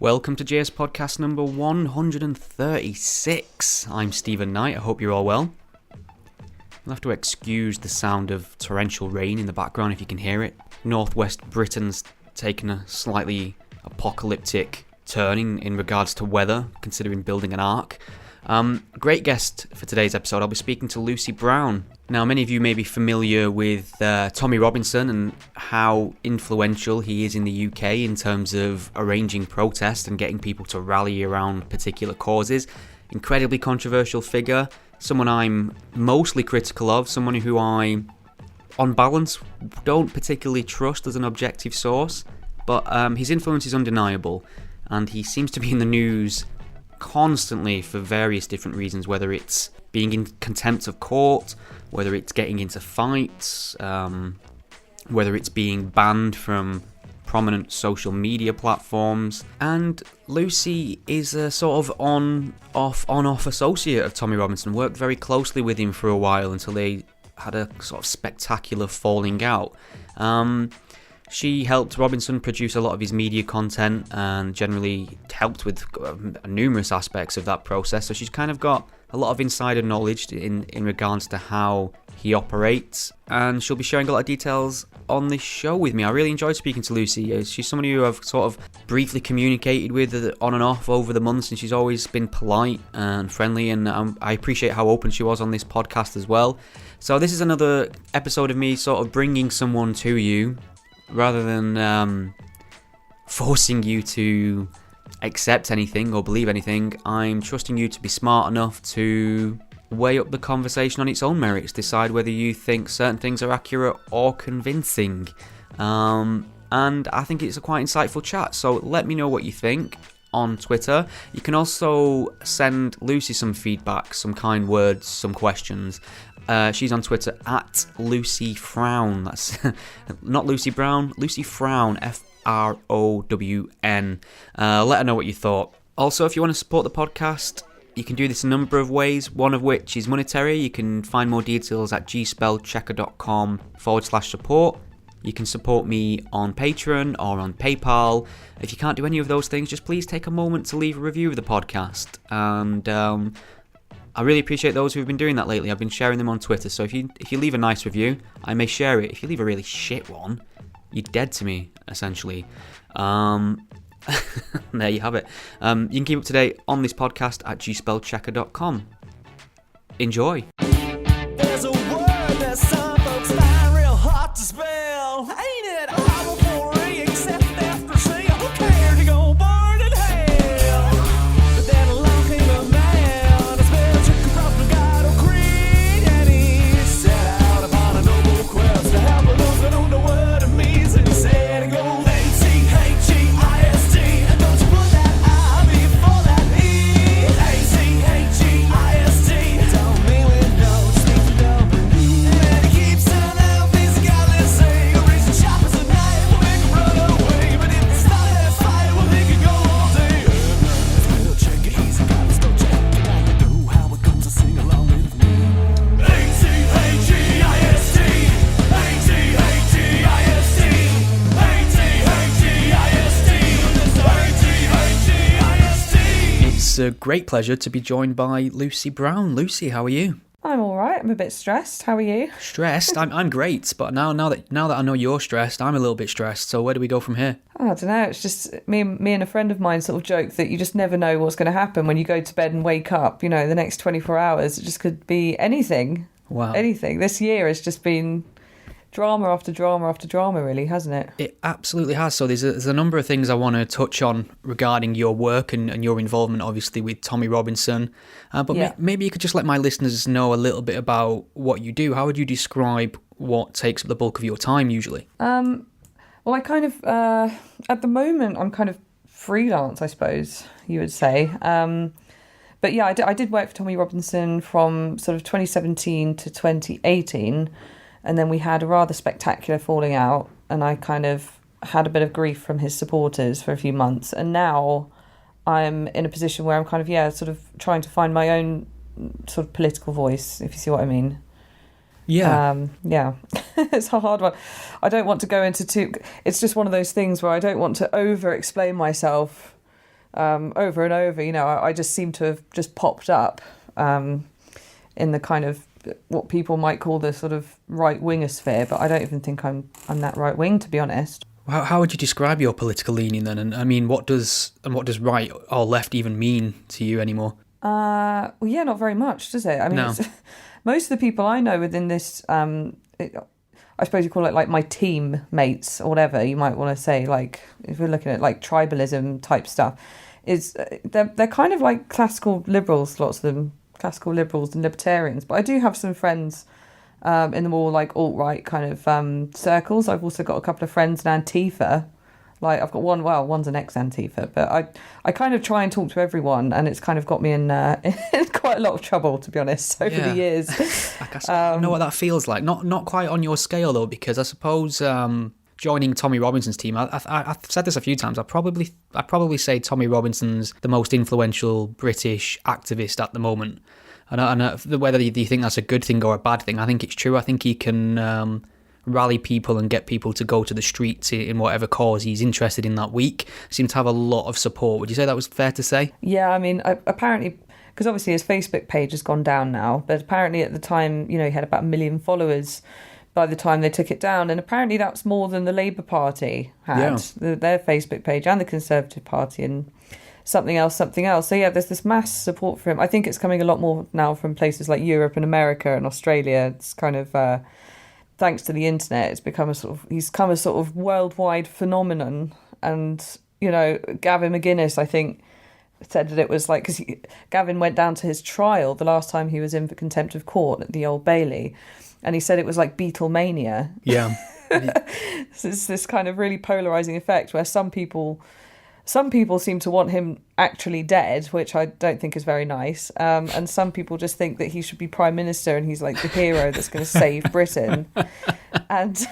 Welcome to JS Podcast number 136. I'm Stephen Knight, I hope you're all well. You'll have to excuse the sound of torrential rain in the background if you can hear it. Northwest Britain's taken a slightly apocalyptic turning in regards to weather, considering building an ark. Great guest for today's episode. I'll be speaking to Lucy Brown. Now, many of you may be familiar with Tommy Robinson and how influential he is in the UK in terms of arranging protests and getting people to rally around particular causes. Incredibly controversial figure, someone I'm mostly critical of, someone who I, on balance, don't particularly trust as an objective source, but his influence is undeniable, and he seems to be in the news constantly for various different reasons, whether it's being in contempt of court, whether it's getting into fights, whether it's being banned from prominent social media platforms. And Lucy is a sort of on-off associate of Tommy Robinson, worked very closely with him for a while until they had a sort of spectacular falling out. She helped Robinson produce a lot of his media content and generally helped with numerous aspects of that process. So she's kind of got a lot of insider knowledge in regards to how he operates. And she'll be sharing a lot of details on this show with me. I really enjoyed speaking to Lucy. She's somebody who I've sort of briefly communicated with on and off over the months, and she's always been polite and friendly, and I appreciate how open she was on this podcast as well. So this is another episode of me sort of bringing someone to you, rather than forcing you to accept anything or believe anything. I'm trusting you to be smart enough to weigh up the conversation on its own merits, decide whether you think certain things are accurate or convincing. And I think it's a quite insightful chat, so let me know what you think on Twitter. You can also send Lucy some feedback, some kind words, some questions. She's on Twitter at Lucy Frown. That's not Lucy Brown, Lucy Frown, Frown. Let her know what you thought. Also, if you want to support the podcast, you can do this a number of ways, one of which is monetary. You can find more details at gspellchecker.com/support. You can support me on Patreon or on PayPal. If you can't do any of those things, just please take a moment to leave a review of the podcast. And I really appreciate those who've been doing that lately. I've been sharing them on Twitter, so if you leave a nice review, I may share it. If you leave a really shit one, you're dead to me, essentially. There you have it. You can keep up to date on this podcast at gspellchecker.com. Enjoy. There's a word that some folks find real hard to spell. Ain't it horrible for you, except after seeing who cared to go burn in hell? But then along came a man, a spell took across the God of Creed, and he set out upon a noble quest to help those that don't know what it means. And he said, "Go A-C-H-E-I-S-T, and don't you put that I before that E. A-C-H-E-I-S-T, don't mean we know, just means we don't believe." And then he keeps telling out these godless saying, "Go raise the choppers at night, we'll make 'em run away. But if it's not that fight, well, they can go all day." Spell checker, easy, got to spell check. You gotta know how it goes, so sing along with me. A-C-H-E-I-S-T, A-C-H-E-I-S-T, A-C-H-E-I-S-T, A-C-H-E-I-S-T. It's a great pleasure to be joined by Lucy Brown. Lucy, how are you? I'm all right. I'm a bit stressed. How are you? Stressed? I'm great, but now that I know you're stressed, I'm a little bit stressed. So where do we go from here? I don't know. It's just me and a friend of mine sort of joke that you just never know what's going to happen when you go to bed and wake up. You know, the next 24 hours, it just could be anything. Wow. Anything. This year has just been drama after drama after drama, really, hasn't it? It absolutely has. So there's a number of things I want to touch on regarding your work and your involvement, obviously, with Tommy Robinson. But Yeah. maybe you could just let my listeners know a little bit about what you do. How would you describe what takes up the bulk of your time usually? Well, I kind of, at the moment, I'm kind of freelance, I suppose you would say. But yeah, I did work for Tommy Robinson from sort of 2017 to 2018. And then we had a rather spectacular falling out, and I kind of had a bit of grief from his supporters for a few months. And now I'm in a position where I'm kind of, sort of trying to find my own sort of political voice, if you see what I mean. Yeah. It's a hard one. I don't want to go into too... It's just one of those things where I don't want to over-explain myself over and over. I just seem to have just popped up in the kind of what people might call the sort of right-winger sphere, but I don't even think I'm that right-wing, to be honest. How would you describe your political leaning then? And I mean, what does right or left even mean to you anymore? Well, yeah, not very much, does it? I mean, No. Most of the people I know within this, I suppose you call it like my team mates or whatever you might want to say, like if we're looking at like tribalism type stuff, is they're kind of like classical liberals, lots of them, classical liberals and libertarians. But I do have some friends in the more like alt-right kind of circles. I've also got a couple of friends in Antifa. Like I've got one's an ex-Antifa, but I kind of try and talk to everyone, and it's kind of got me in quite a lot of trouble, to be honest, over the years. I know what that feels like. Not quite on your scale though, because I suppose joining Tommy Robinson's team, I've said this a few times. I probably say Tommy Robinson's the most influential British activist at the moment. And whether you think that's a good thing or a bad thing, I think it's true. I think he can rally people and get people to go to the streets in whatever cause he's interested in that week. Seems to have a lot of support. Would you say that was fair to say? Yeah, I mean, apparently, because obviously his Facebook page has gone down now, but apparently at the time, he had about 1 million followers by the time they took it down, and apparently that's more than the Labour Party had, their Facebook page, and the Conservative Party, and something else. So yeah, there's this mass support for him. I think it's coming a lot more now from places like Europe and America and Australia. It's kind of thanks to the internet, he's become a sort of worldwide phenomenon. And Gavin McGuinness, I think, said that it was like, because Gavin went down to his trial the last time he was in for contempt of court at the Old Bailey, and he said it was like Beatlemania. Yeah. So it's this kind of really polarising effect where some people seem to want him actually dead, which I don't think is very nice. And some people just think that he should be Prime Minister and he's like the hero that's going to save Britain. And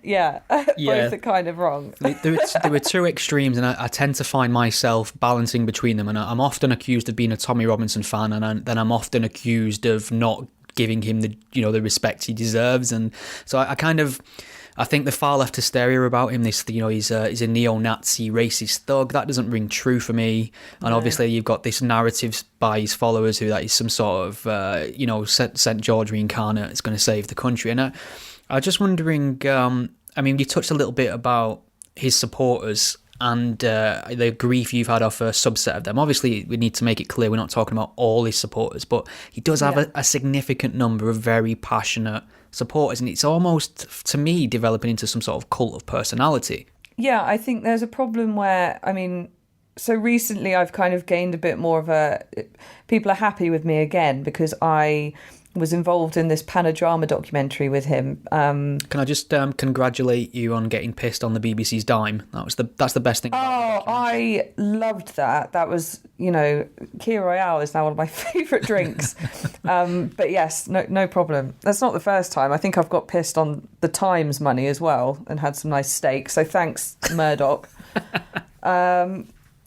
both are kind of wrong. There were two extremes, and I tend to find myself balancing between them. And I'm often accused of being a Tommy Robinson fan, and then I'm often accused of not giving him the respect he deserves. And so I think the far left hysteria about him, he's a neo-Nazi racist thug, that doesn't ring true for me. And obviously you've got this narrative by his followers that he's some sort of St. George reincarnate is going to save the country. And I was just wondering, you touched a little bit about his supporters and the grief you've had off a subset of them. Obviously, we need to make it clear we're not talking about all his supporters, but he does have a significant number of very passionate supporters, and it's almost, to me, developing into some sort of cult of personality. Yeah, I think there's a problem where, so recently I've kind of gained a bit more of people are happy with me again because I was involved in this Panorama documentary with him. Can I just congratulate you on getting pissed on the BBC's dime? That's the best thing. I loved that. That was, Key Royale is now one of my favourite drinks. But yes, no problem. That's not the first time. I think I've got pissed on the Times money as well and had some nice steak. So thanks, Murdoch.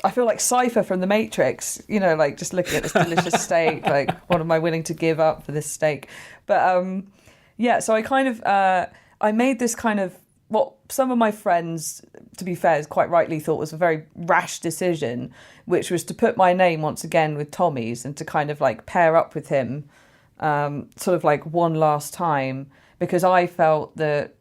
I feel like Cypher from The Matrix, like just looking at this delicious steak, like what am I willing to give up for this steak? But so I kind of, I made this kind of, what some of my friends, to be fair, quite rightly thought was a very rash decision, which was to put my name once again with Tommy's and to kind of like pair up with him sort of like one last time, because I felt that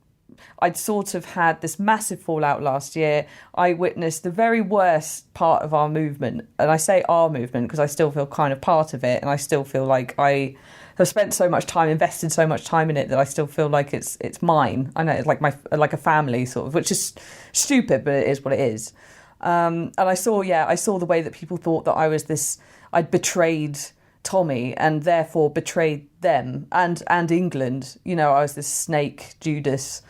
I'd sort of had this massive fallout last year. I witnessed the very worst part of our movement. And I say our movement because I still feel kind of part of it. And I still feel like I have spent so much time, invested so much time in it that I still feel like it's mine. I know it's like a family sort of, which is stupid, but it is what it is. And I saw the way that people thought that I'd betrayed Tommy and therefore betrayed them and England. I was this snake Judas.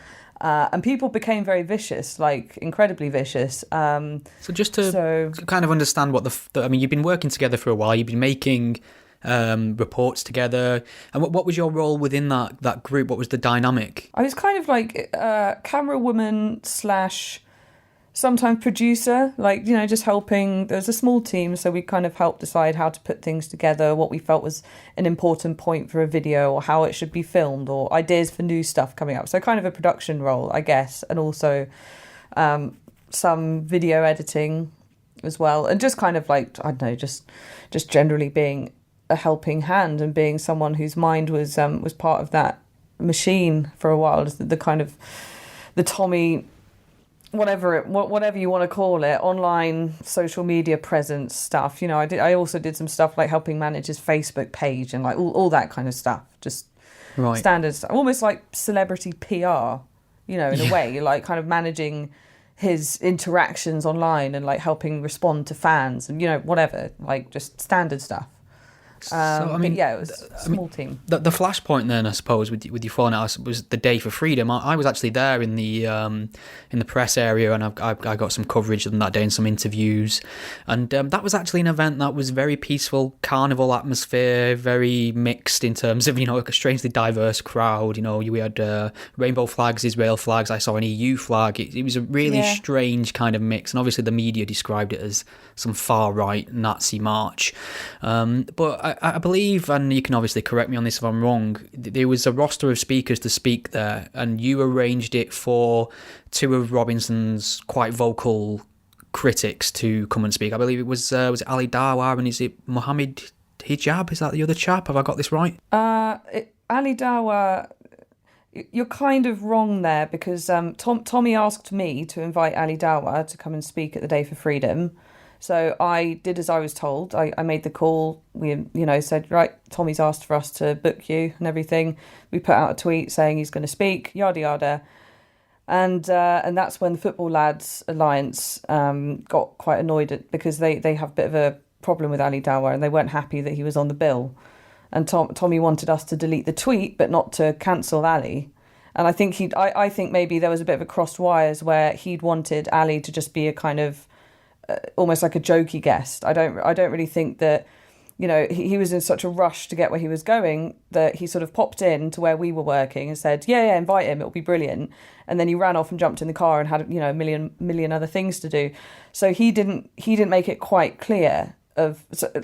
And people became very vicious, like incredibly vicious. So just to kind of understand what you've been working together for a while. You've been making reports together. And what was your role within that group? What was the dynamic? I was kind of like camera woman / sometimes producer, like, just helping. There was a small team, so we kind of helped decide how to put things together, what we felt was an important point for a video or how it should be filmed or ideas for new stuff coming up. So kind of a production role, I guess, and also some video editing as well, and just kind of like, I don't know, just generally being a helping hand and being someone whose mind was part of that machine for a while. The kind of the Tommy, whatever you want to call it, online social media presence stuff. I also did some stuff like helping manage his Facebook page and like all that kind of stuff. Just standard stuff, almost like celebrity PR. In a way, like kind of managing his interactions online and like helping respond to fans and whatever, like just standard stuff. It was a small team. The flashpoint then, I suppose, with your falling out was the Day for Freedom. I was actually there in the press area, and I got some coverage on that day and some interviews. And that was actually an event that was very peaceful, carnival atmosphere, very mixed in terms of a strangely diverse crowd. We had rainbow flags, Israel flags. I saw an EU flag. It was a really strange kind of mix, and obviously the media described it as some far right Nazi march. But I believe, and you can obviously correct me on this if I'm wrong, there was a roster of speakers to speak there, and you arranged it for two of Robinson's quite vocal critics to come and speak. I believe it was Ali Dawar, and is it Mohammed Hijab? Is that the other chap? Have I got this right? Ali Dawar, you're kind of wrong there, because Tommy asked me to invite Ali Dawar to come and speak at the Day for Freedom. So I did as I was told. I made the call. We, said, right, Tommy's asked for us to book you and everything. We put out a tweet saying he's going to speak, yada yada, and that's when the Football Lads Alliance got quite annoyed because they have a bit of a problem with Ali Dawar, and they weren't happy that he was on the bill. And Tommy wanted us to delete the tweet, but not to cancel Ali. And I think I think maybe there was a bit of a crossed wires where he'd wanted Ali to just be a kind of almost like a jokey guest. I don't really think that he was in such a rush to get where he was going that he sort of popped in to where we were working and said, yeah, invite him, it'll be brilliant. And then he ran off and jumped in the car and had a million other things to do. So he didn't make it quite clear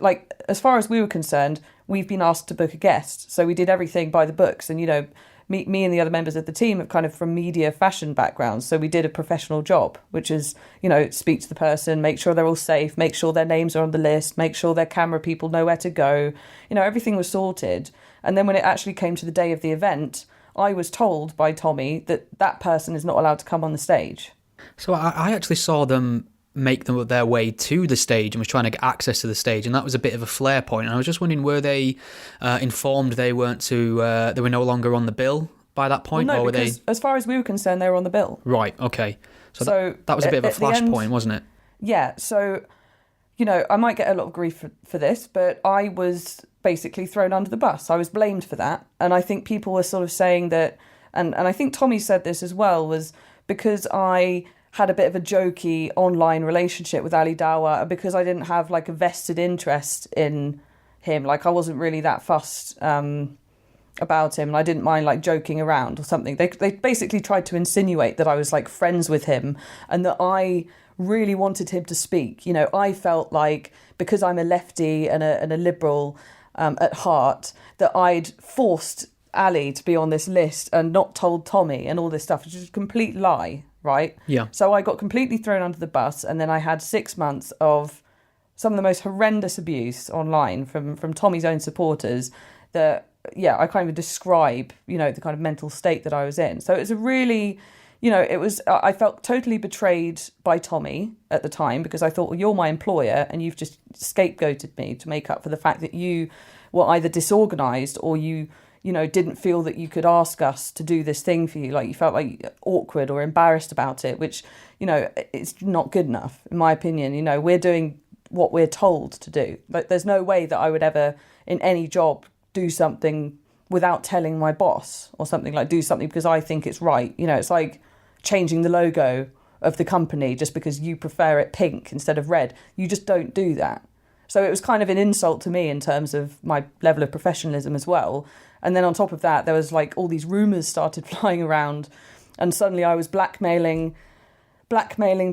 like, as far as we were concerned, we've been asked to book a guest, so we did everything by the books. And me and the other members of the team have kind of from media fashion backgrounds, so we did a professional job, which is, speak to the person, make sure they're all safe, make sure their names are on the list, make sure their camera people know where to go. Everything was sorted. And then when it actually came to the day of the event, I was told by Tommy that person is not allowed to come on the stage. So I actually saw them make their way to the stage and was trying to get access to the stage, and that was a bit of a flare point. And I was just wondering, were they informed they were no longer on the bill by that point? Well, no, or were because they... as far as we were concerned, they were on the bill. Right, okay. So that was a bit of a flashpoint, wasn't it? Yeah, so, I might get a lot of grief for this, but I was basically thrown under the bus. I was blamed for that. And I think people were sort of saying that, and I think Tommy said this as well, was because I had a bit of a jokey online relationship with Ali Dawar, and because I didn't have like a vested interest in him, like I wasn't really that fussed about him, and I didn't mind like joking around or something. They basically tried to insinuate that I was like friends with him and that I really wanted him to speak. I felt like because I'm a lefty and a liberal at heart, that I'd forced Ali to be on this list and not told Tommy and all this stuff, which is a complete lie. Right? Yeah. So I got completely thrown under the bus, and then I had 6 months of some of the most horrendous abuse online from Tommy's own supporters that, I kind of describe, the kind of mental state that I was in. So it was a really, I felt totally betrayed by Tommy at the time, because I thought, well, you're my employer and you've just scapegoated me to make up for the fact that you were either disorganised or you didn't feel that you could ask us to do this thing for you. Like you felt like awkward or embarrassed about it, which, it's not good enough, in my opinion. We're doing what we're told to do. Like there's no way that I would ever, in any job, do something without telling my boss or something, like do something because I think it's right. It's like changing the logo of the company just because you prefer it pink instead of red. You just don't do that. So it was kind of an insult to me in terms of my level of professionalism as well. And then on top of that, there was like all these rumours started flying around, and suddenly I was blackmailing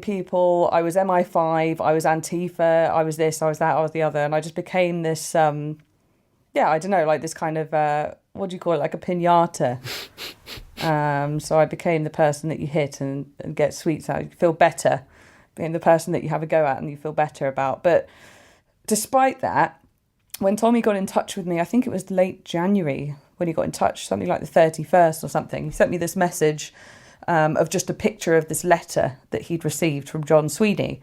people. I was MI5, I was Antifa, I was this, I was that, I was the other. And I just became this, I don't know, like this kind of, what do you call it, like a piñata. So I became the person that you hit and get sweets out. You feel better being the person that you have a go at and you feel better about. But despite that, when Tommy got in touch with me, I think it was late January when he got in touch, something like the 31st or something, he sent me this message of just a picture of this letter that he'd received from John Sweeney.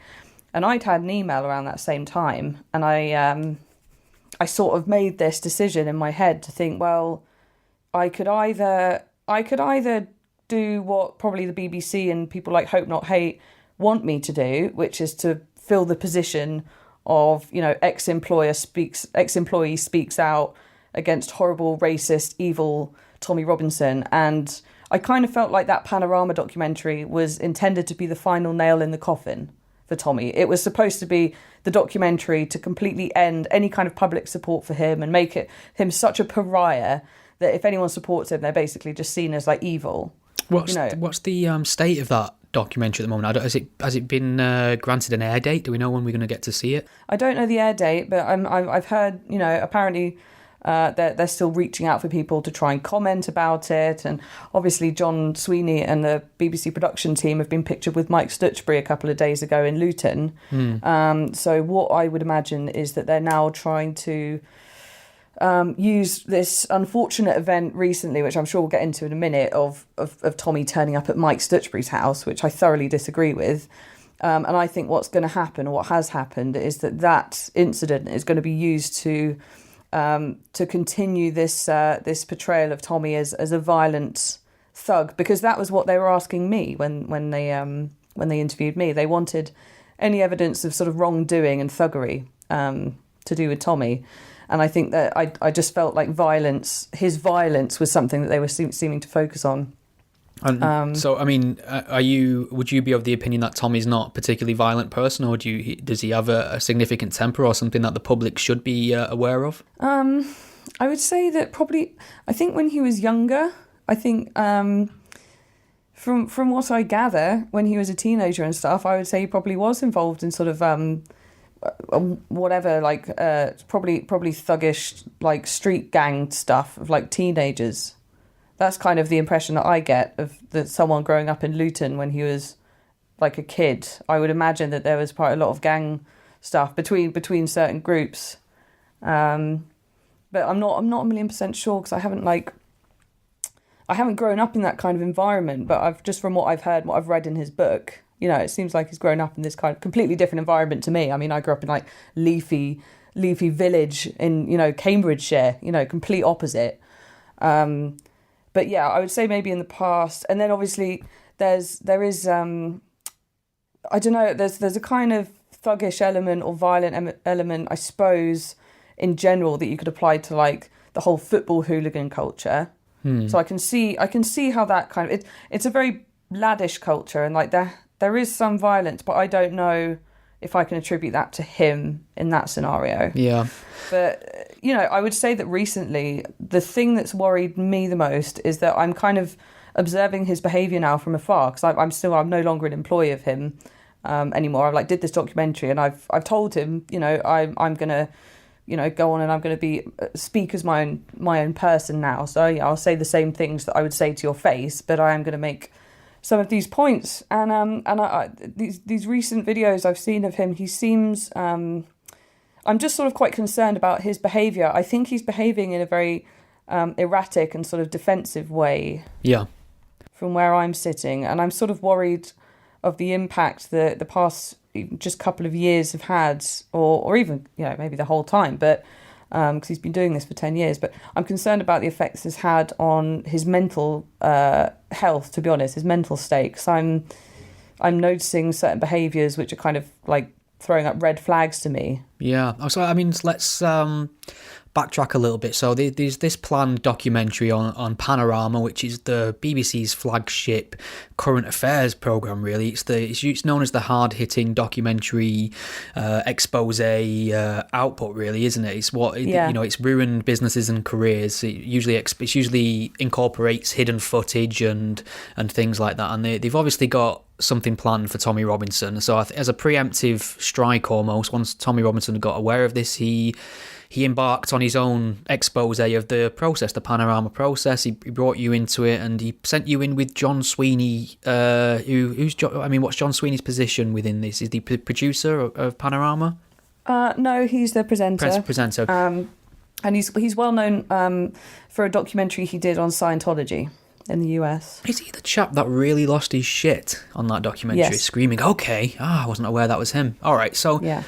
And I'd had an email around that same time, and I sort of made this decision in my head to think, well, I could either do what probably the BBC and people like Hope Not Hate want me to do, which is to fill the position of, you know, ex-employee speaks out against horrible, racist, evil Tommy Robinson. And I kind of felt like that Panorama documentary was intended to be the final nail in the coffin for Tommy. It was supposed to be the documentary to completely end any kind of public support for him and make him such a pariah that if anyone supports him, they're basically just seen as like evil. What's the state of that documentary at the moment? Has it been granted an air date? Do we know when we're going to get to see it? I don't know the air date, but I've heard, you know, apparently they're still reaching out for people to try and comment about it. And obviously John Sweeney and the BBC production team have been pictured with Mike Stutchbury a couple of days ago in Luton. So what I would imagine is that they're now trying to use this unfortunate event recently, which I'm sure we'll get into in a minute, of Tommy turning up at Mike Stutchbury's house, which I thoroughly disagree with. And I think what's going to happen, or what has happened, is that incident is going to be used to continue this portrayal of Tommy as a violent thug, because that was what they were asking me when they interviewed me. They wanted any evidence of sort of wrongdoing and thuggery to do with Tommy. And I think that I just felt like his violence was something that they were seeming to focus on. So, I mean, would you be of the opinion that Tommy's not a particularly violent person, or does he have a significant temper or something that the public should be aware of? I would say that probably, I think when he was younger, I think from what I gather, when he was a teenager and stuff, I would say he probably was involved in sort of whatever, like probably thuggish, like street gang stuff of like teenagers. That's kind of the impression that I get of someone growing up in Luton when he was like a kid. I would imagine that there was quite a lot of gang stuff between certain groups, but I'm not 1,000,000% sure, because I haven't grown up in that kind of environment. But I've just, from what I've heard, what I've read in his book, you know, it seems like he's grown up in this kind of completely different environment to me. I mean, I grew up in like leafy village in, you know, Cambridgeshire, you know, complete opposite. But yeah, I would say maybe in the past, and then obviously there is I don't know, there's a kind of thuggish element or violent element, I suppose, in general, that you could apply to like the whole football hooligan culture. So I can see how that kind of it's a very laddish culture, and like there is some violence, but I don't know if I can attribute that to him in that scenario. Yeah. But, you know, I would say that recently, the thing that's worried me the most is that I'm kind of observing his behaviour now from afar, because I'm no longer an employee of him anymore. I did this documentary, and I've told him, you know, I'm going to, you know, go on and I'm going to speak as my own person now. So yeah, I'll say the same things that I would say to your face, but I am going to make some of these points. And these recent videos I've seen of him, he seems, I'm just sort of quite concerned about his behaviour. I think he's behaving in a very erratic and sort of defensive way. Yeah. From where I'm sitting. And I'm sort of worried of the impact that the past just couple of years have had, or even, you know, maybe the whole time, but because he's been doing this for 10 years. But I'm concerned about the effects it's had on his mental health, to be honest, his mental state. Because I'm noticing certain behaviours which are kind of like throwing up red flags to me. Yeah. So, I mean, let's backtrack a little bit. So there's this planned documentary on Panorama, which is the BBC's flagship current affairs programme, really. It's known as the hard-hitting documentary expose output, really, isn't it? It's what, you know, it's ruined businesses and careers. It usually incorporates hidden footage and things like that. And they've obviously got something planned for Tommy Robinson. So as a preemptive strike almost, once Tommy Robinson got aware of this, he he embarked on his own expose of the process, the Panorama process. He brought you into it, and he sent you in with John Sweeney. What's John Sweeney's position within this? Is he the producer of Panorama? No, he's the presenter. Presenter. And he's well known for a documentary he did on Scientology in the US. Is he the chap that really lost his shit on that documentary? Yes. Screaming, okay, I wasn't aware that was him. All right, so Yeah.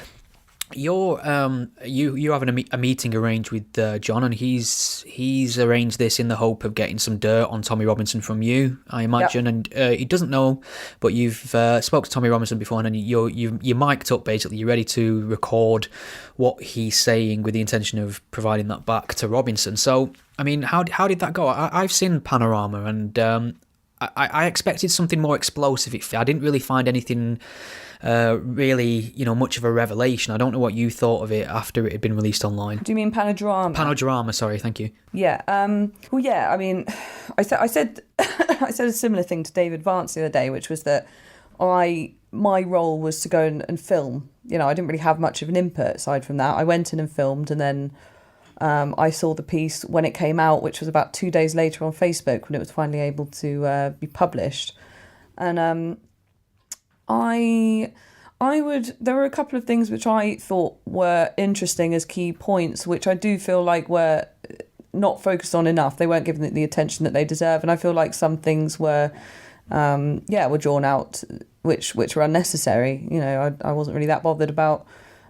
you're having a meeting arranged with John, and he's arranged this in the hope of getting some dirt on Tommy Robinson from you, I imagine. Yep. And he doesn't know, but you've spoke to Tommy Robinson before, and then you're mic'd up, basically. You're ready to record what he's saying with the intention of providing that back to Robinson. So, I mean, how did that go? I've seen Panorama, and I expected something more explosive. I didn't really find anything really, much of a revelation. I don't know what you thought of it after it had been released online. Do you mean Panorama? Panorama, sorry, thank you. Yeah. Well, yeah. I mean, I said I said a similar thing to David Vance the other day, which was that my role was to go and film. I didn't really have much of an input aside from that. I went in and filmed, and then I saw the piece when it came out, which was about 2 days later on Facebook when it was finally able to be published. And there were a couple of things which I thought were interesting as key points, which I do feel like were not focused on enough. They weren't given the attention that they deserve, and I feel like some things were drawn out, which were unnecessary. I wasn't really that bothered about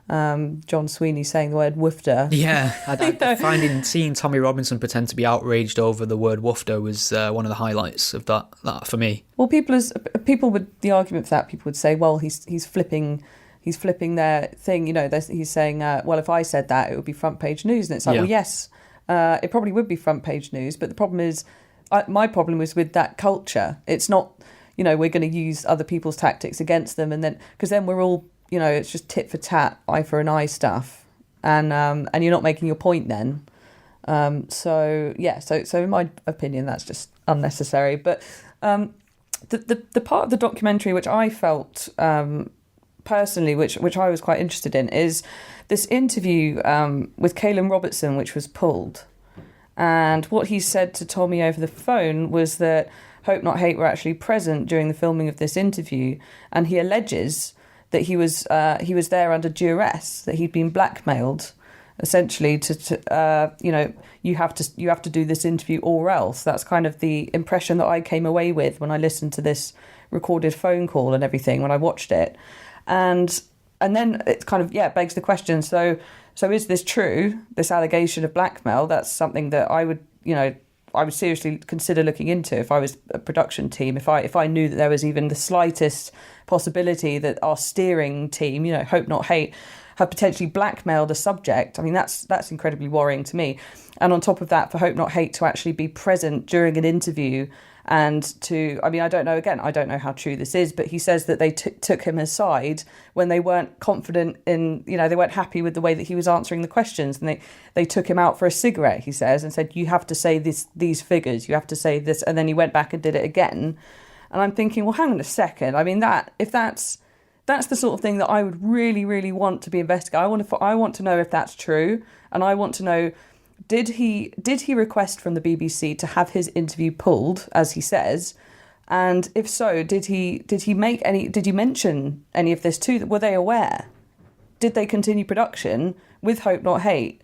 John Sweeney saying the word woofter. Yeah, I seeing Tommy Robinson pretend to be outraged over the word woofter was one of the highlights of that for me. Well, people would, the argument for that, people would say, well, he's flipping their thing. He's saying, well, if I said that, it would be front page news, and it's like, Yeah. well, yes, it probably would be front page news, but the problem is, my problem was with that culture. It's not, we're going to use other people's tactics against them, and then because then we're all. It's just tit for tat, eye for an eye stuff, and you're not making your point then. So in my opinion, that's just unnecessary. But the part of the documentary which I felt personally, which I was quite interested in, is this interview with Caelan Robertson, which was pulled, and what he said to Tommy over the phone was that Hope Not Hate were actually present during the filming of this interview, and he alleges that he was there under duress, that he'd been blackmailed, essentially to you have to do this interview or else. That's kind of the impression that I came away with when I listened to this recorded phone call and everything when I watched it, and then it kind of begs the question. So is this true? This allegation of blackmail? That's something that I would seriously consider looking into if I was a production team, if I knew that there was even the slightest possibility that our steering team, Hope Not Hate, have potentially blackmailed a subject. I mean, that's incredibly worrying to me. And on top of that, for Hope Not Hate to actually be present during an interview and I don't know how true this is, but he says that they took him aside when they weren't confident in, they weren't happy with the way that he was answering the questions, and they took him out for a cigarette, he says, and said, you have to say these figures, you have to say this, and then he went back and did it again. And I'm thinking, well, hang on a second. I mean, if that's the sort of thing that I would really, really want to be investigated. I want to know if that's true, and I want to know, did he request from the BBC to have his interview pulled, as he says, and if so, did you mention any of this to them? Were they aware? Did they continue production with Hope Not Hate,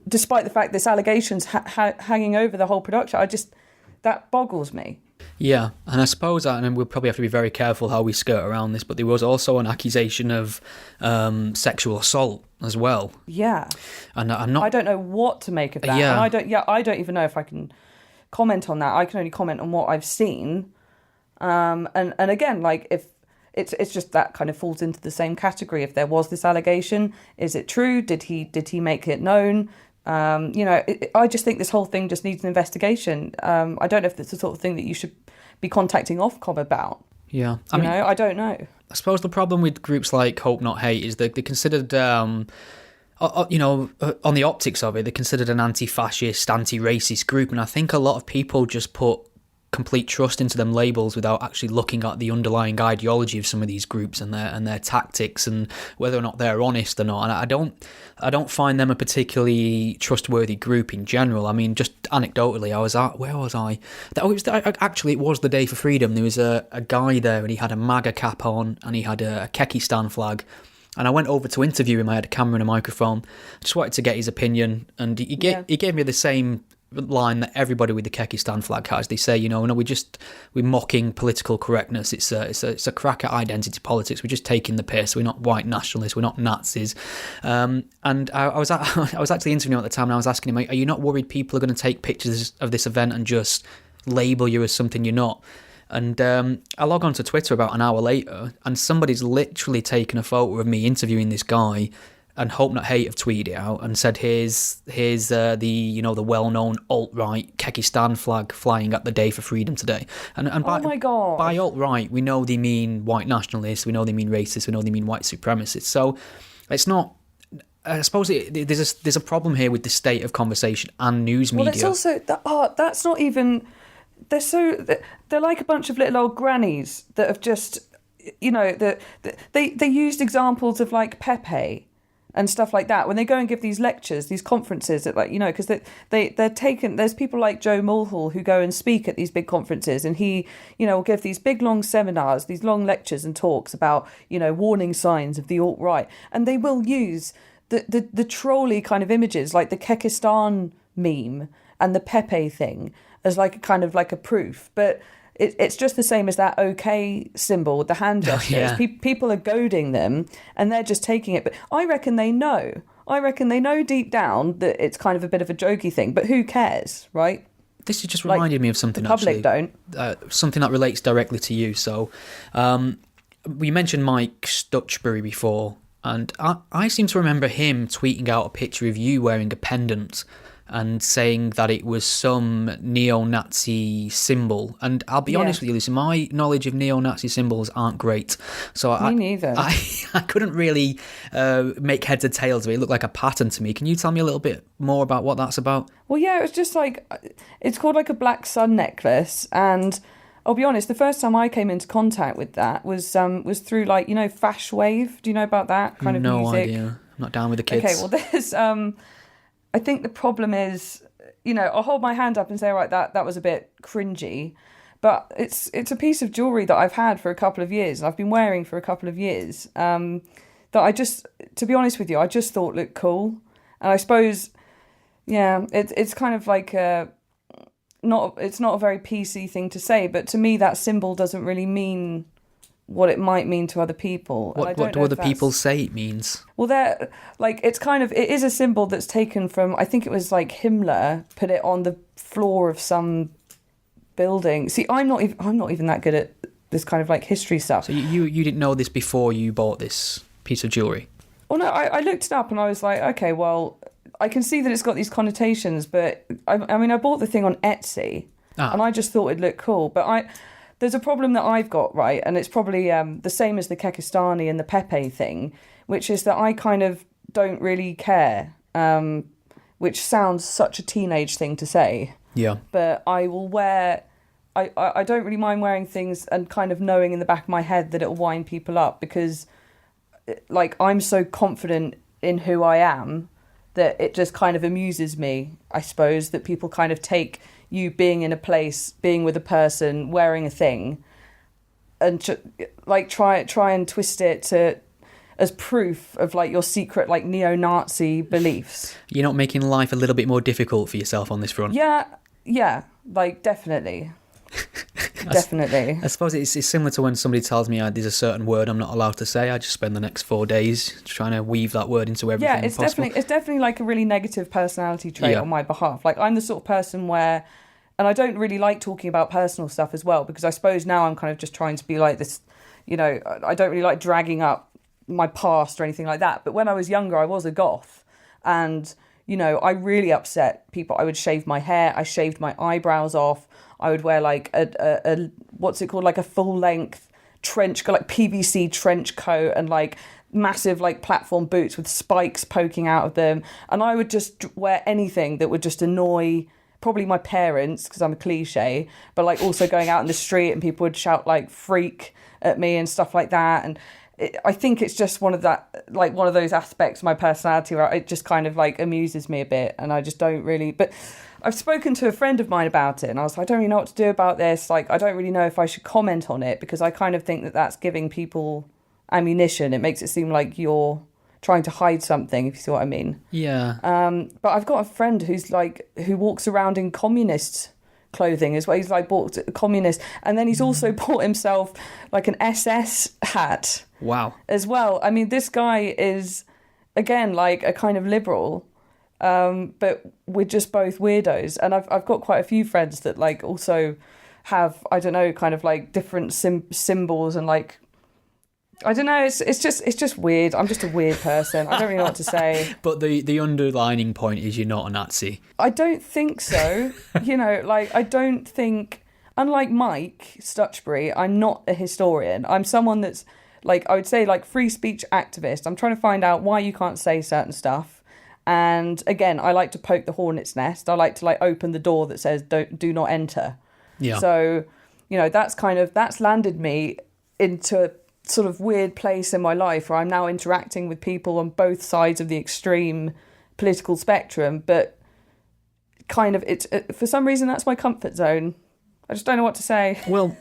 despite the fact this allegation's hanging over the whole production? That boggles me. Yeah, and I suppose and we'll probably have to be very careful how we skirt around this, but there was also an accusation of sexual assault as well. Yeah. And I don't know what to make of that. Yeah. And I don't even know if I can comment on that. I can only comment on what I've seen. And again, like, if it's just that kind of falls into the same category. If there was this allegation, is it true? Did he make it known? I just think this whole thing just needs an investigation. I don't know if it's the sort of thing that you should be contacting Ofcom about. Yeah. I don't know. I suppose the problem with groups like Hope Not Hate is that they're considered, on the optics of it, they're considered an anti-fascist, anti-racist group. And I think a lot of people just put complete trust into them labels without actually looking at the underlying ideology of some of these groups and their tactics and whether or not they're honest or not. And I don't find them a particularly trustworthy group in general. I mean, just anecdotally, where was I? Actually, it was the Day for Freedom. There was a guy there, and he had a MAGA cap on, and he had a Kekistan flag. And I went over to interview him. I had a camera and a microphone. Just wanted to get his opinion, and he gave me the same line that everybody with the Kekistan flag has. They say, no, we're mocking political correctness. It's a crack at identity politics. We're just taking the piss. We're not white nationalists. We're not Nazis. And I was actually interviewing him at the time, and I was asking him, are you not worried people are going to take pictures of this event and just label you as something you're not? And I log on to Twitter about an hour later, and somebody's literally taken a photo of me interviewing this guy, and Hope Not Hate have tweeted it out and said, here's the well-known alt-right Kekistan flag flying at the Day for Freedom today. And oh my God. By alt-right, we know they mean white nationalists, we know they mean racists, we know they mean white supremacists. So it's not... I suppose there's a problem here with the state of conversation and news media. Well, it's also... that's not even... They're like a bunch of little old grannies that have just, they used examples of like Pepe and stuff like that when they go and give these lectures, these conferences, at because they're taken. There's people like Joe Mulhall who go and speak at these big conferences, and he will give these big long seminars, these long lectures and talks about warning signs of the alt-right, and they will use the trolly kind of images like the Kekistan meme and the Pepe thing as like a kind of like a proof, but it's just the same as that OK symbol with the hand gestures. Yeah. People are goading them, and they're just taking it. But I reckon they know. Deep down that it's kind of a bit of a jokey thing. But who cares, right? This has just reminded me of something. The public actually, don't. Something that relates directly to you. So, we mentioned Mike Stutchbury before, and I seem to remember him tweeting out a picture of you wearing a pendant and saying that it was some neo-Nazi symbol. And I'll be honest with you, Lucy, my knowledge of neo-Nazi symbols aren't great. So Me neither. I couldn't really make heads or tails of it. It looked like a pattern to me. Can you tell me a little bit more about what that's about? Well, yeah, it was just like, it's called like a black sun necklace, and I'll be honest, the first time I came into contact with that was through like, Fash Wave. Do you know about that kind of music? No idea. I'm not down with the kids. Okay, well, there's... I think the problem is, I'll hold my hand up and say, right, that was a bit cringy, but it's a piece of jewellery that I've had for a couple of years, and I've been wearing for a couple of years, that I just, to be honest with you, I just thought looked cool. And I suppose, it's kind of like it's not a very PC thing to say, but to me that symbol doesn't really mean what it might mean to other people. What do other people say it means? Well, they're like, it is a symbol that's taken from, I think it was like Himmler put it on the floor of some building. See, I'm not even that good at this kind of like history stuff. So you didn't know this before you bought this piece of jewellery? Well, no, I looked it up and I was like, okay, well, I can see that it's got these connotations, but I mean, I bought the thing on Etsy and I just thought it looked cool, but there's a problem that I've got, right? And it's probably the same as the Kekistani and the Pepe thing, which is that I kind of don't really care, which sounds such a teenage thing to say. Yeah. But I will wear... I don't really mind wearing things and kind of knowing in the back of my head that it'll wind people up, because like I'm so confident in who I am that it just kind of amuses me, I suppose, that people kind of take you being in a place, being with a person, wearing a thing, and try and twist it as proof of like your secret like neo-Nazi beliefs. You're not making life a little bit more difficult for yourself on this front? Yeah, like definitely. Definitely. I suppose it's similar to when somebody tells me there's a certain word I'm not allowed to say. I just spend the next 4 days trying to weave that word into everything possible. It's definitely like a really negative personality trait on my behalf. Like I'm the sort of person where, and I don't really like talking about personal stuff as well, because I suppose now I'm kind of just trying to be like this, I don't really like dragging up my past or anything like that. But when I was younger, I was a goth, and I really upset people. I would shave my hair. I shaved my eyebrows off. I would wear like a what's it called, like a full length trench, like PVC trench coat, and like massive like platform boots with spikes poking out of them. And I would just wear anything that would just annoy probably my parents, because I'm a cliche, but like also going out in the street and people would shout like freak at me and stuff like that. And I think it's just one of those aspects of my personality where it just kind of like amuses me a bit, and I just don't really. But I've spoken to a friend of mine about it, and I was like, I don't really know what to do about this. Like, I don't really know if I should comment on it, because I kind of think that that's giving people ammunition. It makes it seem like you're trying to hide something, if you see what I mean. Yeah. But I've got a friend who walks around in communist clothing as well. He's like bought a communist, and then he's also bought himself like an SS hat. Wow. As well. I mean, this guy is again like a kind of liberal, but we're just both weirdos. And I've got quite a few friends that like also have, I don't know, kind of like different symbols, and like, I don't know, it's just weird. I'm just a weird person. I don't really know what to say. But the underlining point is you're not a Nazi. I don't think so. Like, I don't think, unlike Mike Stutchbury, I'm not a historian. I'm someone that's like, I would say like free speech activist. I'm trying to find out why you can't say certain stuff. And again, I like to poke the hornet's nest. I like to like open the door that says do not enter. Yeah. So, that's landed me into a sort of weird place in my life where I'm now interacting with people on both sides of the extreme political spectrum, but kind of for some reason that's my comfort zone. I just don't know what to say. Well,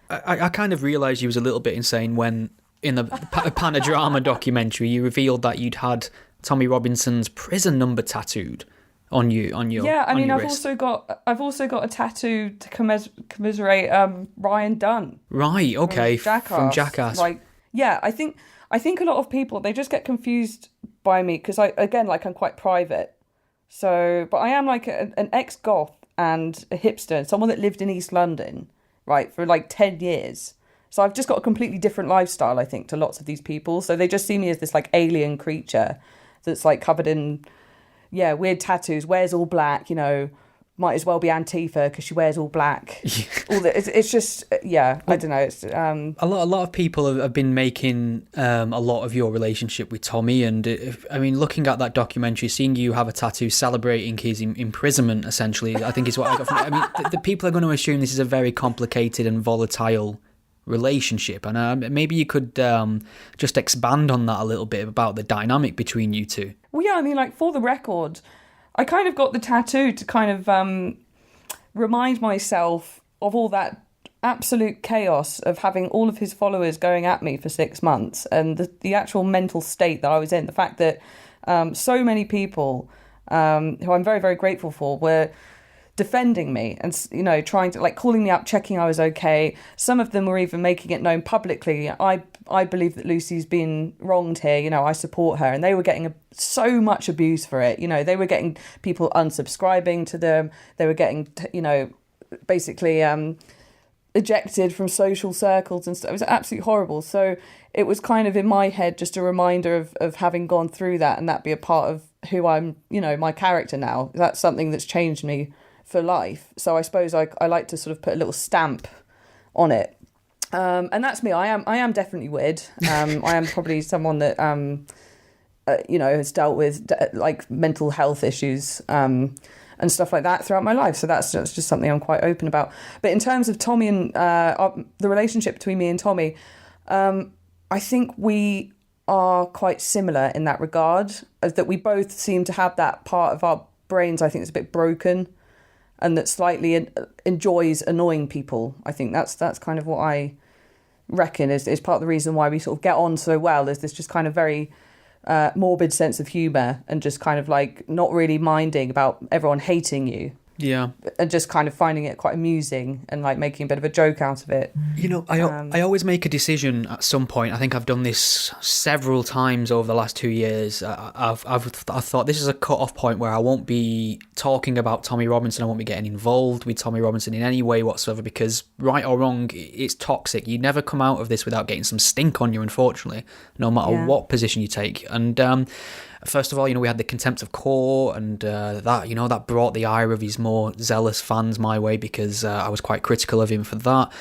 I kind of realised you was a little bit insane when in the Panorama documentary you revealed that you'd had Tommy Robinson's prison number tattooed on your yeah. I mean, I've wrist. also got a tattoo to commiserate Ryan Dunn. Right. Okay. From Jackass. Like, yeah, I think a lot of people, they just get confused by me because I'm quite private. So, but I am like an ex-goth and a hipster, someone that lived in East London, right, for like 10 years. So I've just got a completely different lifestyle, I think, to lots of these people. So they just see me as this like alien creature that's like covered in, yeah, weird tattoos, wears all black, might as well be Antifa because she wears all black. It's just, yeah, I don't know. It's a lot of people have been making a lot of your relationship with Tommy, and looking at that documentary, seeing you have a tattoo celebrating his imprisonment, essentially, I think is what I got from it. I mean, the people are going to assume this is a very complicated and volatile relationship, and maybe you could just expand on that a little bit about the dynamic between you two. Well, yeah, I mean, like, for the record, I kind of got the tattoo to kind of remind myself of all that absolute chaos of having all of his followers going at me for 6 months, and the actual mental state that I was in. The fact that so many people, who I'm very, very grateful for, were defending me and, trying to, like, calling me up, checking I was okay. Some of them were even making it known publicly. I believe that Lucy's been wronged here. I support her. And they were getting so much abuse for it. They were getting people unsubscribing to them. They were getting, basically ejected from social circles and stuff. It was absolutely horrible. So it was kind of in my head just a reminder of having gone through that, and that be a part of who I'm, my character now. That's something that's changed me for life. So I suppose I like to sort of put a little stamp on it. And that's me. I am definitely weird. I am probably someone that has dealt with like mental health issues and stuff like that throughout my life. So that's just something I'm quite open about. But in terms of Tommy and the relationship between me and Tommy, I think we are quite similar in that regard, that we both seem to have that part of our brains, I think, is a bit broken, and that slightly enjoys annoying people. I think that's kind of what I reckon is part of the reason why we sort of get on so well, is this just kind of very morbid sense of humour, and just kind of like not really minding about everyone hating you. Yeah. And just kind of finding it quite amusing and like making a bit of a joke out of it. I always make a decision at some point. I think I've done this several times over the last 2 years. I've thought this is a cut-off point where I won't be talking about Tommy Robinson. I won't be getting involved with Tommy Robinson in any way whatsoever, because right or wrong, it's toxic. You never come out of this without getting some stink on you, unfortunately, no matter what position you take. And First of all, we had the contempt of court, and that brought the ire of his more zealous fans my way, because I was quite critical of him for that.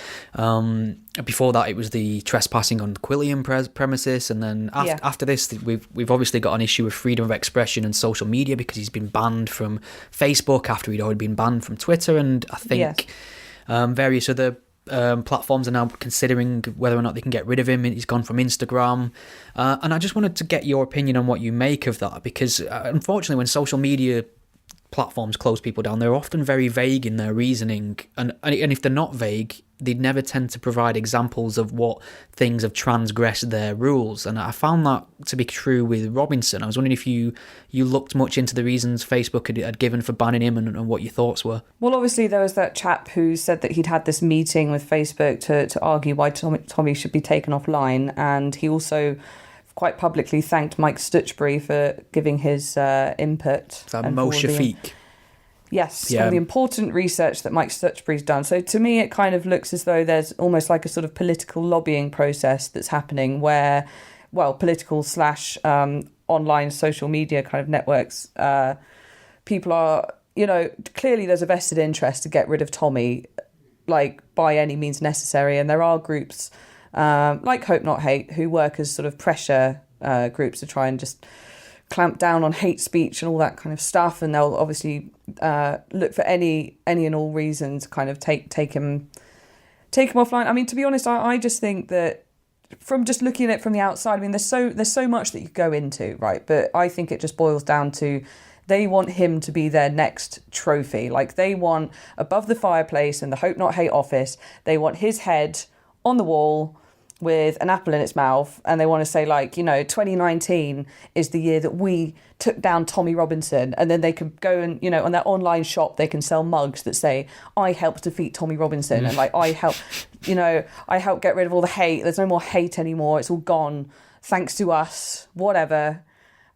Before that, it was the trespassing on Quilliam premises, and then after this, we've obviously got an issue with freedom of expression and social media, because he's been banned from Facebook after he'd already been banned from Twitter, and I think various other platforms are now considering whether or not they can get rid of him. He's gone from Instagram, and I just wanted to get your opinion on what you make of that, because unfortunately, when social media platforms close people down, they're often very vague in their reasoning, and if they're not vague, they never tend to provide examples of what things have transgressed their rules. And I found that to be true with Robinson. I was wondering if you looked much into the reasons Facebook had given for banning him, and what your thoughts were. Well, obviously there was that chap who said that he'd had this meeting with Facebook to argue why Tommy should be taken offline, and he also quite publicly thanked Mike Stutchbury for giving his input. Mo Shafiq. Yes, some of the important research that Mike Stutchbury's done. So to me, it kind of looks as though there's almost like a sort of political lobbying process that's happening where, political / online social media kind of networks, people are, clearly there's a vested interest to get rid of Tommy, like by any means necessary. And there are groups like Hope Not Hate who work as sort of pressure groups to try and just clamp down on hate speech and all that kind of stuff, and they'll obviously look for any and all reasons to kind of take him offline. I mean, to be honest, I just think that from just looking at it from the outside, I mean, there's so much that you go into, right? But I think it just boils down to they want him to be their next trophy. Like, they want above the fireplace in the Hope Not Hate office, they want his head on the wall with an apple in its mouth, and they want to say, 2019 is the year that we took down Tommy Robinson, and then they could go and, on their online shop, they can sell mugs that say, I helped defeat Tommy Robinson, and I helped get rid of all the hate, there's no more hate anymore, it's all gone, thanks to us, whatever.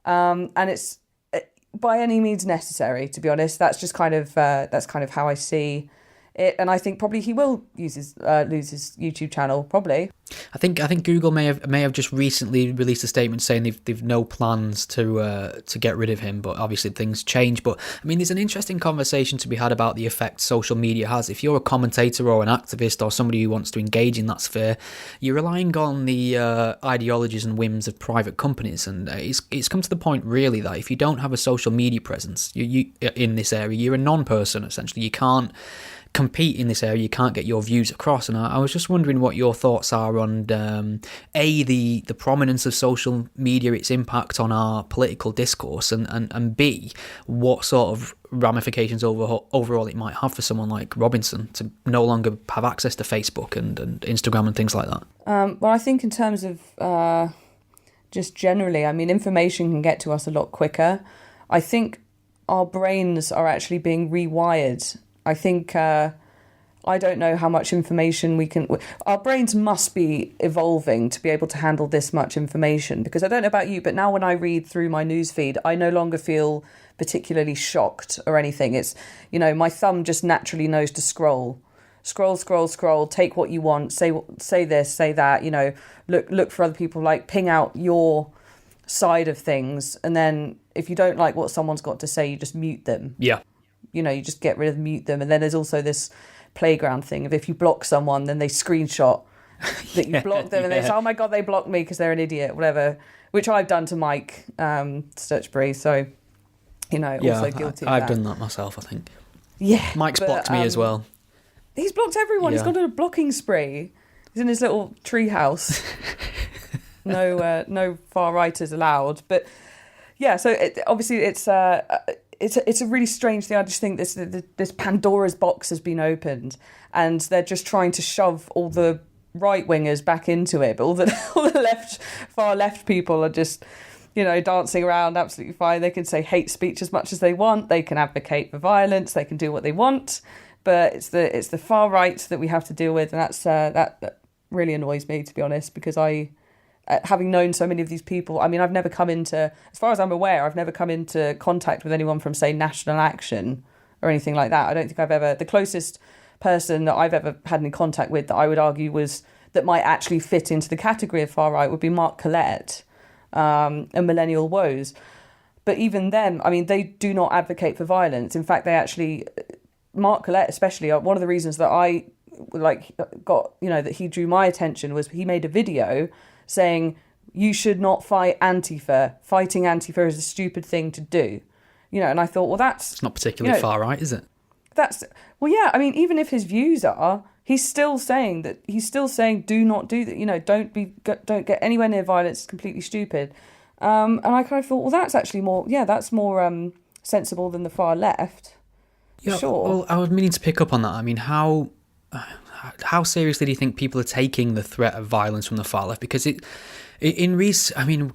And it's by any means necessary, to be honest. That's just kind of how I see it, and I think probably he will lose his YouTube channel, probably. I think Google may have just recently released a statement saying they've no plans to get rid of him, but obviously things change. But I mean, there's an interesting conversation to be had about the effect social media has. If you're a commentator or an activist or somebody who wants to engage in that sphere, you're relying on the ideologies and whims of private companies, and it's come to the point really that if you don't have a social media presence, you in this area, you're a non-person essentially. You can't compete in this area, you can't get your views across. And I was just wondering what your thoughts are on the prominence of social media, its impact on our political discourse, and B, what sort of ramifications overall it might have for someone like Robinson to no longer have access to Facebook and Instagram and things like that. Well, I think in terms of just generally, I mean, information can get to us a lot quicker. I think our brains are actually being rewired. I think, I don't know how much information our brains must be evolving to be able to handle this much information, because I don't know about you, but now when I read through my newsfeed, I no longer feel particularly shocked or anything. It's, my thumb just naturally knows to scroll, take what you want, say this, say that, look for other people, ping out your side of things. And then if you don't like what someone's got to say, you just mute them. Yeah. You just get rid of, mute them. And then there's also this playground thing of if you block someone, then they screenshot that you blocked them, and they say, oh my God, they blocked me because they're an idiot, whatever, which I've done to Mike Stutchbury. So, also guilty of that. I've done that myself, I think. Yeah. Mike's blocked me as well. He's blocked everyone. Yeah. He's gone on a blocking spree. He's in his little tree house. No far-righters allowed. But yeah, so obviously it's a really strange thing. I just think this Pandora's box has been opened, and they're just trying to shove all the right wingers back into it, but all the far left people are just dancing around absolutely fine. They can say hate speech as much as they want. They can advocate for violence. They can do what they want, but it's the far right that we have to deal with, and that really annoys me, to be honest, because having known so many of these people, I mean, I've never come into, as far as I'm aware, I've never come into contact with anyone from, say, National Action or anything like that. I don't think the closest person that I've ever had any contact with that I would argue that might actually fit into the category of far right would be Mark Collette and Millennial Woes. But even them, I mean, they do not advocate for violence. In fact, they actually, Mark Collette especially, one of the reasons that I got, that he drew my attention was he made a video saying you should not fight Antifa. Fighting Antifa is a stupid thing to do. And I thought, well, it's not particularly far right, is it? Well, yeah. I mean, even if his views are, he's still saying do not do that. Don't get anywhere near violence. It's completely stupid. And I kind of thought, well, that's actually that's more sensible than the far left. Yeah, sure. Well, I was meaning to pick up on that. I mean, how seriously do you think people are taking the threat of violence from the far left? Because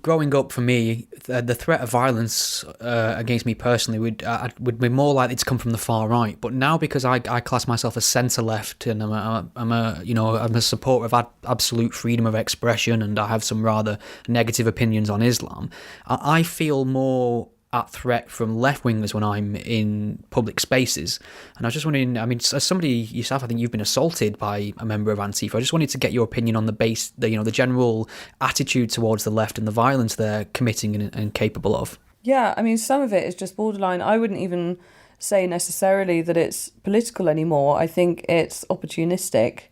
growing up for me, the threat of violence against me personally would be more likely to come from the far right. But now, because I class myself as centre left, and I'm a supporter of absolute freedom of expression, and I have some rather negative opinions on Islam, I feel more at threat from left-wingers when I'm in public spaces. And I was just wondering, I mean, as somebody yourself, I think you've been assaulted by a member of Antifa. I just wanted to get your opinion on the general attitude towards the left and the violence they're committing and capable of. Yeah, I mean, some of it is just borderline. I wouldn't even say necessarily that it's political anymore. I think it's opportunistic.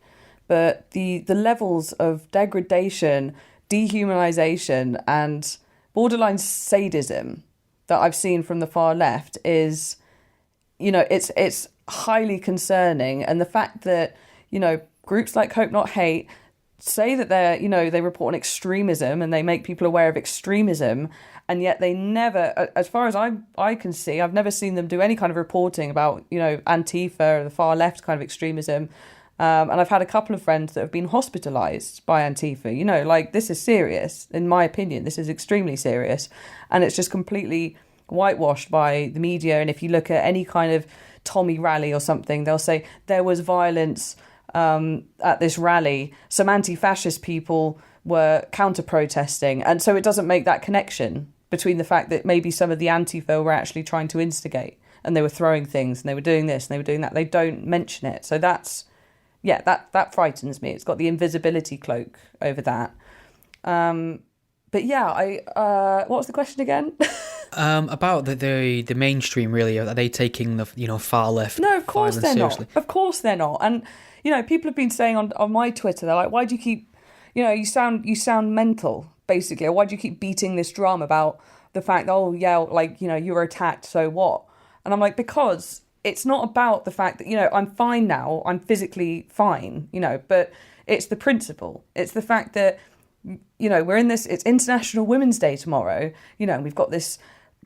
But the levels of degradation, dehumanization, and borderline sadism that I've seen from the far left is, it's highly concerning. And the fact that, groups like Hope Not Hate say that they report on extremism and they make people aware of extremism, and yet they never, as far as I can see, I've never seen them do any kind of reporting about, Antifa or the far left kind of extremism. And I've had a couple of friends that have been hospitalised by Antifa. This is serious. In my opinion, this is extremely serious. And it's just completely whitewashed by the media. And if you look at any kind of Tommy rally or something, they'll say there was violence at this rally. Some anti-fascist people were counter-protesting. And so it doesn't make that connection between the fact that maybe some of the Antifa were actually trying to instigate, and they were throwing things, and they were doing this, and they were doing that. They don't mention it. So that frightens me. It's got the invisibility cloak over that. But yeah, what was the question again? About the mainstream, really. Are they taking the far left? No, of course they're seriously? not. Of course they're not. And people have been saying on my Twitter, they're like, why do you keep, you sound mental, basically. Or why do you keep beating this drum about the fact that, you were attacked, so what? And I'm like, because it's not about the fact that, I'm fine now, I'm physically fine, but it's the principle. It's the fact that, we're in this, it's International Women's Day tomorrow, and we've got this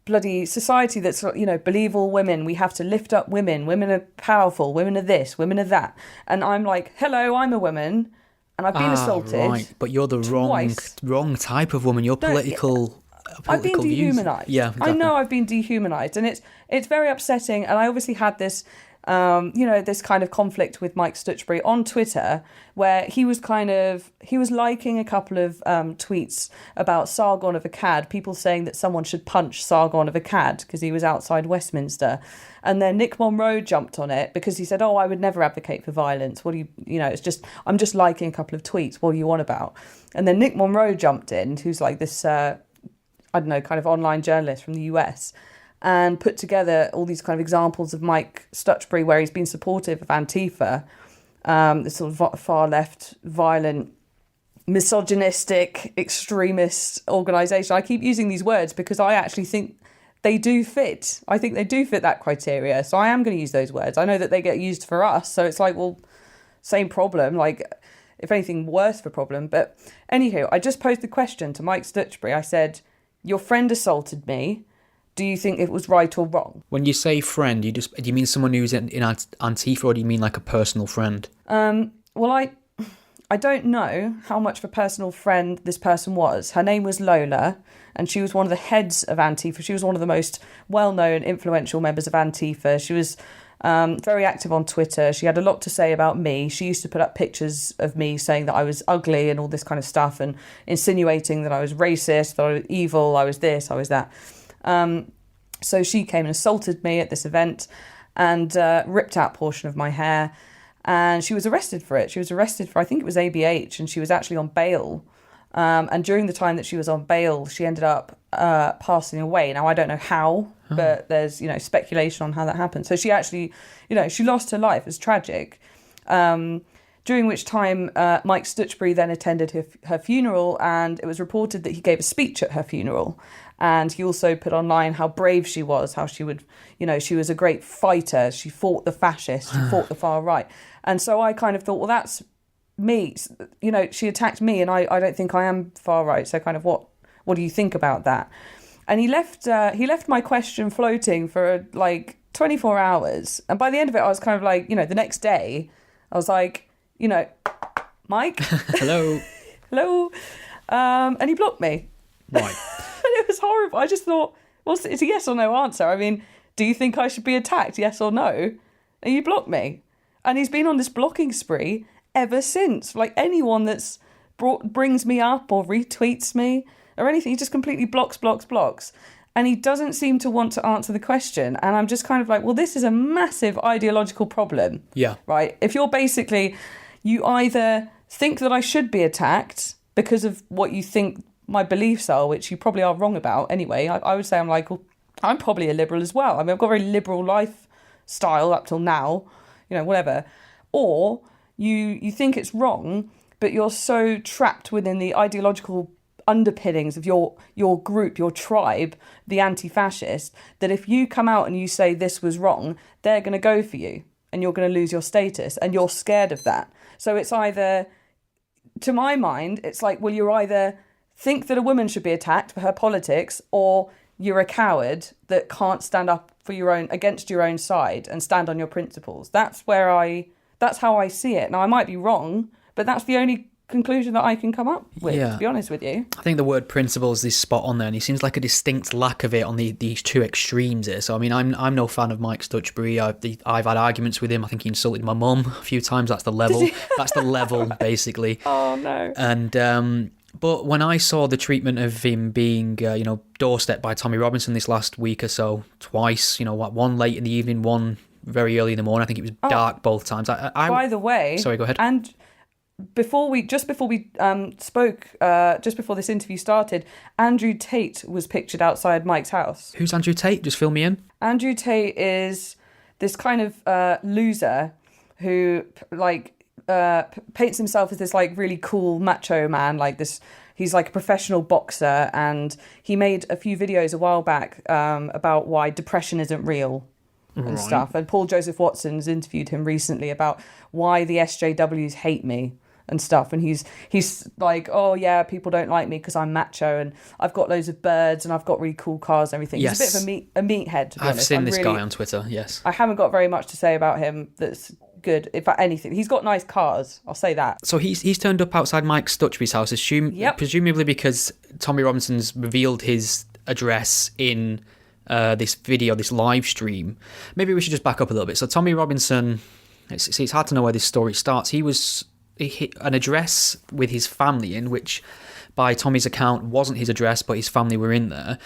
bloody society that's, believe all women, we have to lift up women are powerful, women are this, women are that. And I'm like, hello, I'm a woman, and I've been assaulted. Right, but you're the wrong type of woman. You're political. I've been dehumanised. Yeah, exactly. I know I've been dehumanised, and it's very upsetting. And I obviously had this, this kind of conflict with Mike Stutchbury on Twitter, where he was liking a couple of tweets about Sargon of Akkad, people saying that someone should punch Sargon of Akkad because he was outside Westminster. And then Nick Monroe jumped on it because he said, "Oh, I would never advocate for violence. What do I'm just liking a couple of tweets. What do you want about?" And then Nick Monroe jumped in, who's like this, kind of online journalist from the US, and put together all these kind of examples of Mike Stutchbury where he's been supportive of Antifa, this sort of far left, violent, misogynistic, extremist organisation. I keep using these words because I actually think they do fit. I think they do fit that criteria. So I am going to use those words. I know that they get used for us. So it's like, well, same problem. Like, if anything, worse of a problem. But anywho, I just posed the question to Mike Stutchbury. I said, your friend assaulted me. Do you think it was right or wrong? When you say friend, do you mean someone who's in Antifa, or do you mean like a personal friend? Well, I don't know how much of a personal friend this person was. Her name was Lola, and she was one of the heads of Antifa. She was one of the most well-known, influential members of Antifa. She was very active on Twitter. She had a lot to say about me. She used to put up pictures of me saying that I was ugly and all this kind of stuff, and insinuating that I was racist, that I was evil, I was this, I was that. So she came and assaulted me at this event and ripped out a portion of my hair, and she was arrested for it. She was arrested for, I think it was ABH, and she was actually on bail. And during the time that she was on bail, she ended up passing away. Now, I don't know how, but there's, speculation on how that happened. So she actually, she lost her life. It's tragic. During which time Mike Stutchbury then attended her funeral, and it was reported that he gave a speech at her funeral. And he also put online how brave she was, how she would, she was a great fighter. She fought the fascists, she fought the far right. And so I kind of thought, well, that's me. She attacked me, and I don't think I am far right. So kind of what do you think about that? And he left my question floating for 24 hours. And by the end of it, I was kind of like, the next day, I was like, Mike? Hello. Hello. And he blocked me. Right. And it was horrible. I just thought, well, it's a yes or no answer. I mean, do you think I should be attacked? Yes or no? And you blocked me. And he's been on this blocking spree ever since. Anyone that's brings me up or retweets me or anything, he just completely blocks. And he doesn't seem to want to answer the question. And I'm just kind of like, well, this is a massive ideological problem. Yeah. Right? If you're basically, you either think that I should be attacked because of what you think my beliefs are, which you probably are wrong about anyway. I would say I'm probably a liberal as well. I mean, I've got a very liberal lifestyle up till now, whatever. Or you think it's wrong, but you're so trapped within the ideological underpinnings of your group, your tribe, the anti-fascist, that if you come out and you say this was wrong, they're going to go for you and you're going to lose your status, and you're scared of that. So it's either, to my mind, it's like, well, you either think that a woman should be attacked for her politics, or you're a coward that can't stand up for against your own side and stand on your principles. That's how I see it. Now, I might be wrong, but that's the only conclusion that I can come up with, to be honest with you. I think the word principles is spot on there, and he seems like a distinct lack of it on these two extremes here. So I mean, I'm no fan of Mike Stutchbury. I've had arguments with him. I think he insulted my mum a few times. That's the level. That's the level, basically. Oh no. And but when I saw the treatment of him being doorstepped by Tommy Robinson this last week or so, twice, one late in the evening, one very early in the morning. I think it was dark both times. By the way, sorry, go ahead. And before we spoke, just before this interview started, Andrew Tate was pictured outside Mike's house. Who's Andrew Tate? Just fill me in. Andrew Tate is this kind of loser who paints himself as this really cool macho man, he's like a professional boxer, and he made a few videos a while back about why depression isn't real and stuff. And Paul Joseph Watson's interviewed him recently about why the SJWs hate me and stuff, and he's like, oh yeah, people don't like me because I'm macho and I've got loads of birds and I've got really cool cars and everything. Yes. He's a bit of a meathead, to be honest. I've seen this guy on Twitter. Yes, I haven't got very much to say about him that's good, if anything. He's got nice cars, I'll say that. So he's turned up outside Mike Stutchbury's house, presumably because Tommy Robinson's revealed his address in this video, this live stream. Maybe we should just back up a little bit. So Tommy Robinson, it's hard to know where this story starts. He hit an address with his family in, which by Tommy's account wasn't his address, but his family were in there,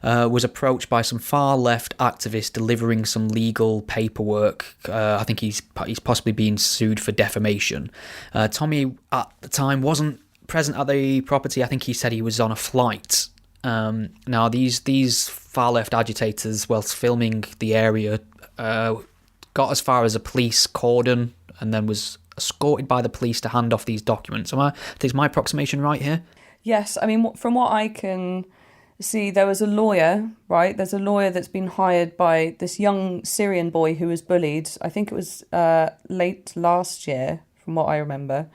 was approached by some far-left activists delivering some legal paperwork. I think he's possibly being sued for defamation. Tommy, at the time, wasn't present at the property. I think he said he was on a flight. Now, these far-left agitators, whilst filming the area, got as far as a police cordon and then was escorted by the police to hand off these documents. Is my approximation right here? Yes, I mean, from what I can see, there was a lawyer, right? There's a lawyer that's been hired by this young Syrian boy who was bullied. I think it was late last year, from what I remember,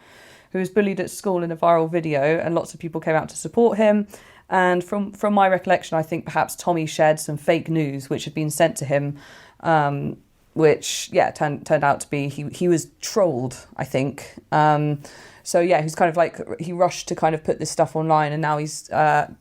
who was bullied at school in a viral video, and lots of people came out to support him. And from my recollection, I think perhaps Tommy shared some fake news which had been sent to him, which turned out to be he was trolled, I think. So yeah, he's kind of he rushed to kind of put this stuff online, and now he's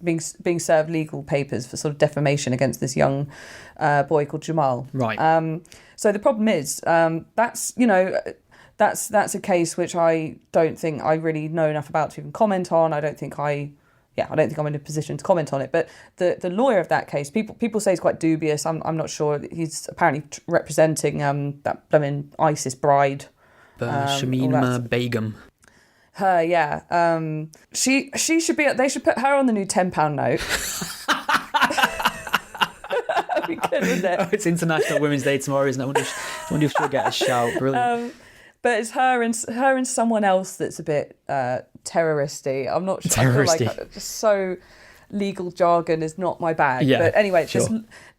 being served legal papers for sort of defamation against this young boy called Jamal. Right. So the problem is that's a case which I don't think I really know enough about to even comment on. I don't think I'm in a position to comment on it. But the lawyer of that case, people say he's quite dubious. I'm not sure. He's apparently representing that ISIS bride, Shamima Begum. Her, yeah. She should be. They should put her on the new £10 note. be good, wouldn't it? Oh, it's International Women's Day tomorrow, isn't it? I wonder if she'll get a shout. Brilliant. But it's her and someone else that's a bit terroristy. I'm not sure. I feel like just so legal jargon is not my bag. Yeah, but anyway, sure.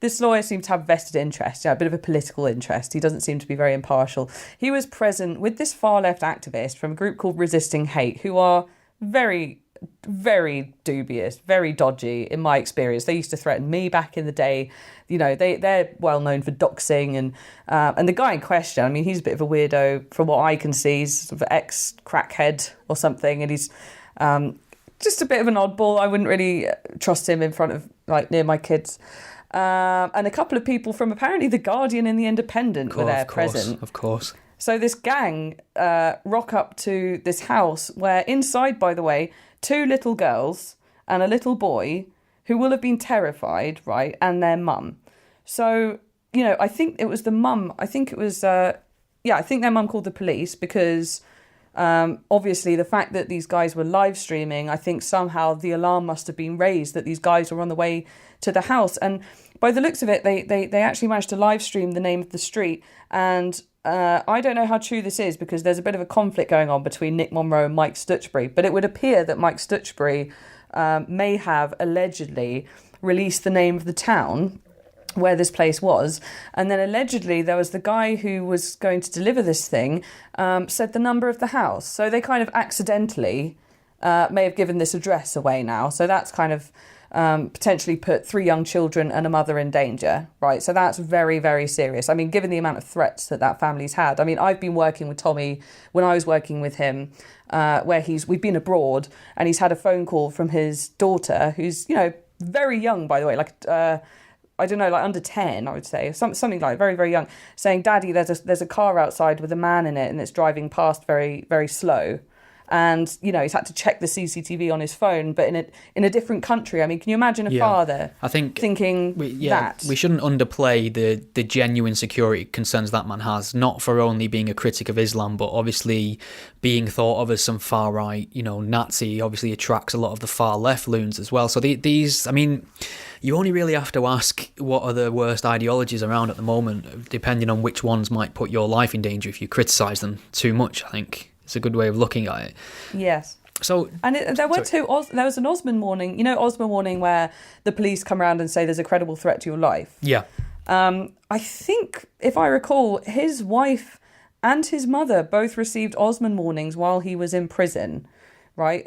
this lawyer seemed to have vested interest, a bit of a political interest. He doesn't seem to be very impartial. He was present with this far left activist from a group called Resisting Hate, who are very, very dubious, very dodgy in my experience. They used to threaten me back in the day. You know, they're well known for doxing, and the guy in question, I mean, he's a bit of a weirdo from what I can see. He's sort of ex-crackhead or something, and he's just a bit of an oddball. I wouldn't really trust him in front of, like, near my kids. And a couple of people from apparently The Guardian and The Independent were there present. Of course. So this gang rock up to this house where inside, by the way, 2 little girls and a little boy who will have been terrified, right, and their mum. So, you know, I think it was the mum. I think it was, I think their mum called the police because obviously the fact that these guys were live streaming, I think somehow the alarm must have been raised that these guys were on the way to the house. And by the looks of it, they actually managed to live stream the name of the street. And I don't know how true this is because there's a bit of a conflict going on between Nick Monroe and Mike Stutchbury. But it would appear that Mike Stutchbury may have allegedly released the name of the town where this place was, and then allegedly there was the guy who was going to deliver this thing said the number of the house, so they kind of accidentally may have given this address away now, so that's kind of potentially put 3 young children and a mother in danger, right? So that's very, very serious. I mean, given the amount of threats that family's had. I mean, I've been working with Tommy when I was working with him, where we've been abroad, and he's had a phone call from his daughter, who's, you know, very young, by the way, like I don't know, like under 10, I would say, something like very, very young, saying, "Daddy, there's a car outside with a man in it, and it's driving past very, very slow." And, you know, he's had to check the CCTV on his phone, but in a different country. I mean, can you imagine a father thinking that? We shouldn't underplay the genuine security concerns that man has, not for only being a critic of Islam, but obviously being thought of as some far-right, you know, Nazi, obviously attracts a lot of the far-left loons as well. So these, I mean, you only really have to ask what are the worst ideologies around at the moment, depending on which ones might put your life in danger if you criticise them too much, I think. It's a good way of looking at it. Yes. So, there was an Osman warning. You know, Osman warning where the police come around and say there's a credible threat to your life. Yeah. I think, if I recall, his wife and his mother both received Osman warnings while he was in prison, right?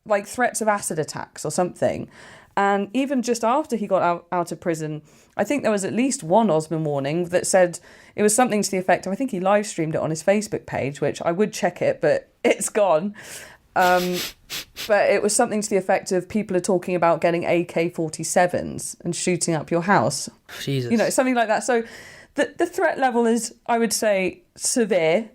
Like threats of acid attacks or something. And even just after he got out of prison, I think there was at least one Osman warning that said it was something to the effect of, I think he live streamed it on his Facebook page, which I would check it, but it's gone. But it was something to the effect of people are talking about getting AK-47s and shooting up your house. Jesus. You know, something like that. So the threat level is, I would say, severe.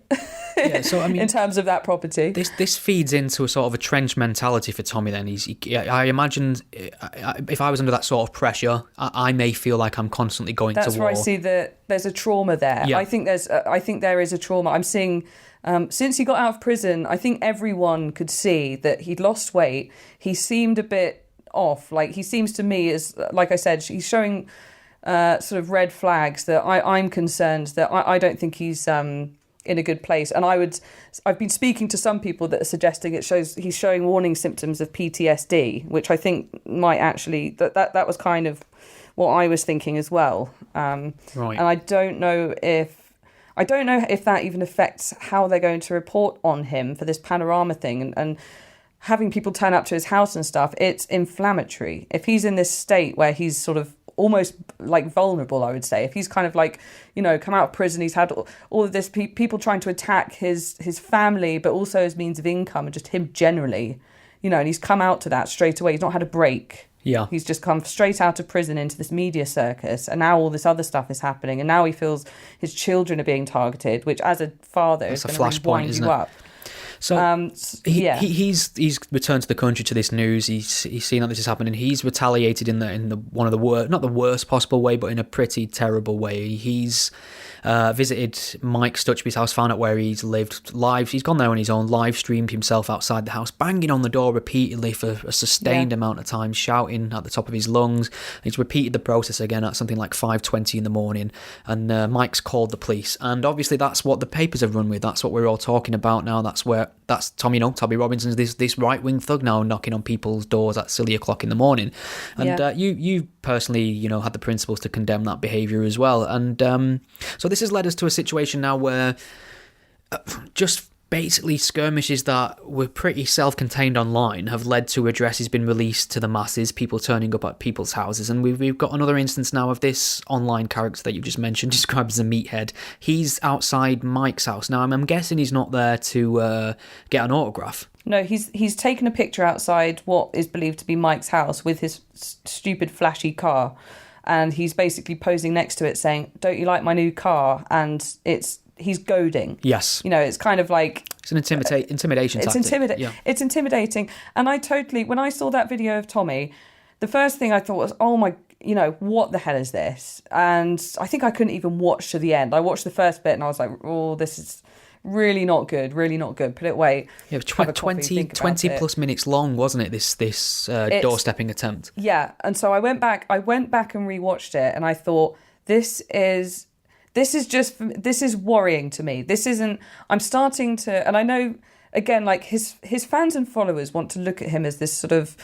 Yeah, so I mean, in terms of that property, this feeds into a sort of a trench mentality for Tommy. Then I imagine if I was under that sort of pressure, I may feel like I'm constantly going to war. That's where I see that there's a trauma there. Yeah. I think there is a trauma. I'm seeing since he got out of prison. I think everyone could see that he'd lost weight. He seemed a bit off. Like he seems to me as, like I said, he's showing sort of red flags that I'm concerned that I don't think he's in a good place. And I've been speaking to some people that are suggesting he's showing warning symptoms of PTSD, which I think might actually, that was kind of what I was thinking as well. Right. And I don't know if that even affects how they're going to report on him for this Panorama thing and having people turn up to his house and stuff. It's inflammatory. If he's in this state where he's sort of almost like vulnerable, I would say, if he's kind of like, you know, come out of prison, he's had all of this people trying to attack his family, but also his means of income and just him generally, you know, and he's come out to that straight away. He's not had a break. Yeah. He's just come straight out of prison into this media circus, and now all this other stuff is happening, and now he feels his children are being targeted, which as a father is going to really wind you up. So yeah. he's returned to the country to this news. He's seen that this is happening. He's retaliated in the one of the worst, not the worst possible way, but in a pretty terrible way. He's visited Mike Stutchby's house, found out where he's lived live. He's gone there on his own, live streamed himself outside the house, banging on the door repeatedly for a sustained amount of time, shouting at the top of his lungs. He's repeated the process again at something like 5:20 in the morning, and Mike's called the police. And obviously that's what the papers have run with. That's what we're all talking about now. That's Tommy Robinson's this right-wing thug now knocking on people's doors at silly o'clock in the morning. And you personally, had the principles to condemn that behaviour as well. And so this has led us to a situation now where just basically skirmishes that were pretty self-contained online have led to addresses being released to the masses, people turning up at people's houses. And we've got another instance now of this online character that you've just mentioned, described as a meathead. He's outside Mike's house. Now, I'm guessing he's not there to get an autograph. No, he's taken a picture outside what is believed to be Mike's house with his stupid flashy car. And he's basically posing next to it saying, "Don't you like my new car?" And he's goading. Yes. It's kind of like... It's an intimidation tactic. It's intimidating. And when I saw that video of Tommy, the first thing I thought was, oh my, what the hell is this? And I think I couldn't even watch to the end. I watched the first bit and I was like, oh, this is really not good, Put it away. Yeah, it was 20 plus minutes long, wasn't it, this doorstepping attempt? Yeah, and so I went back and rewatched it and I thought, this is worrying to me. I'm starting to, and I know, again, like his fans and followers want to look at him as this sort of,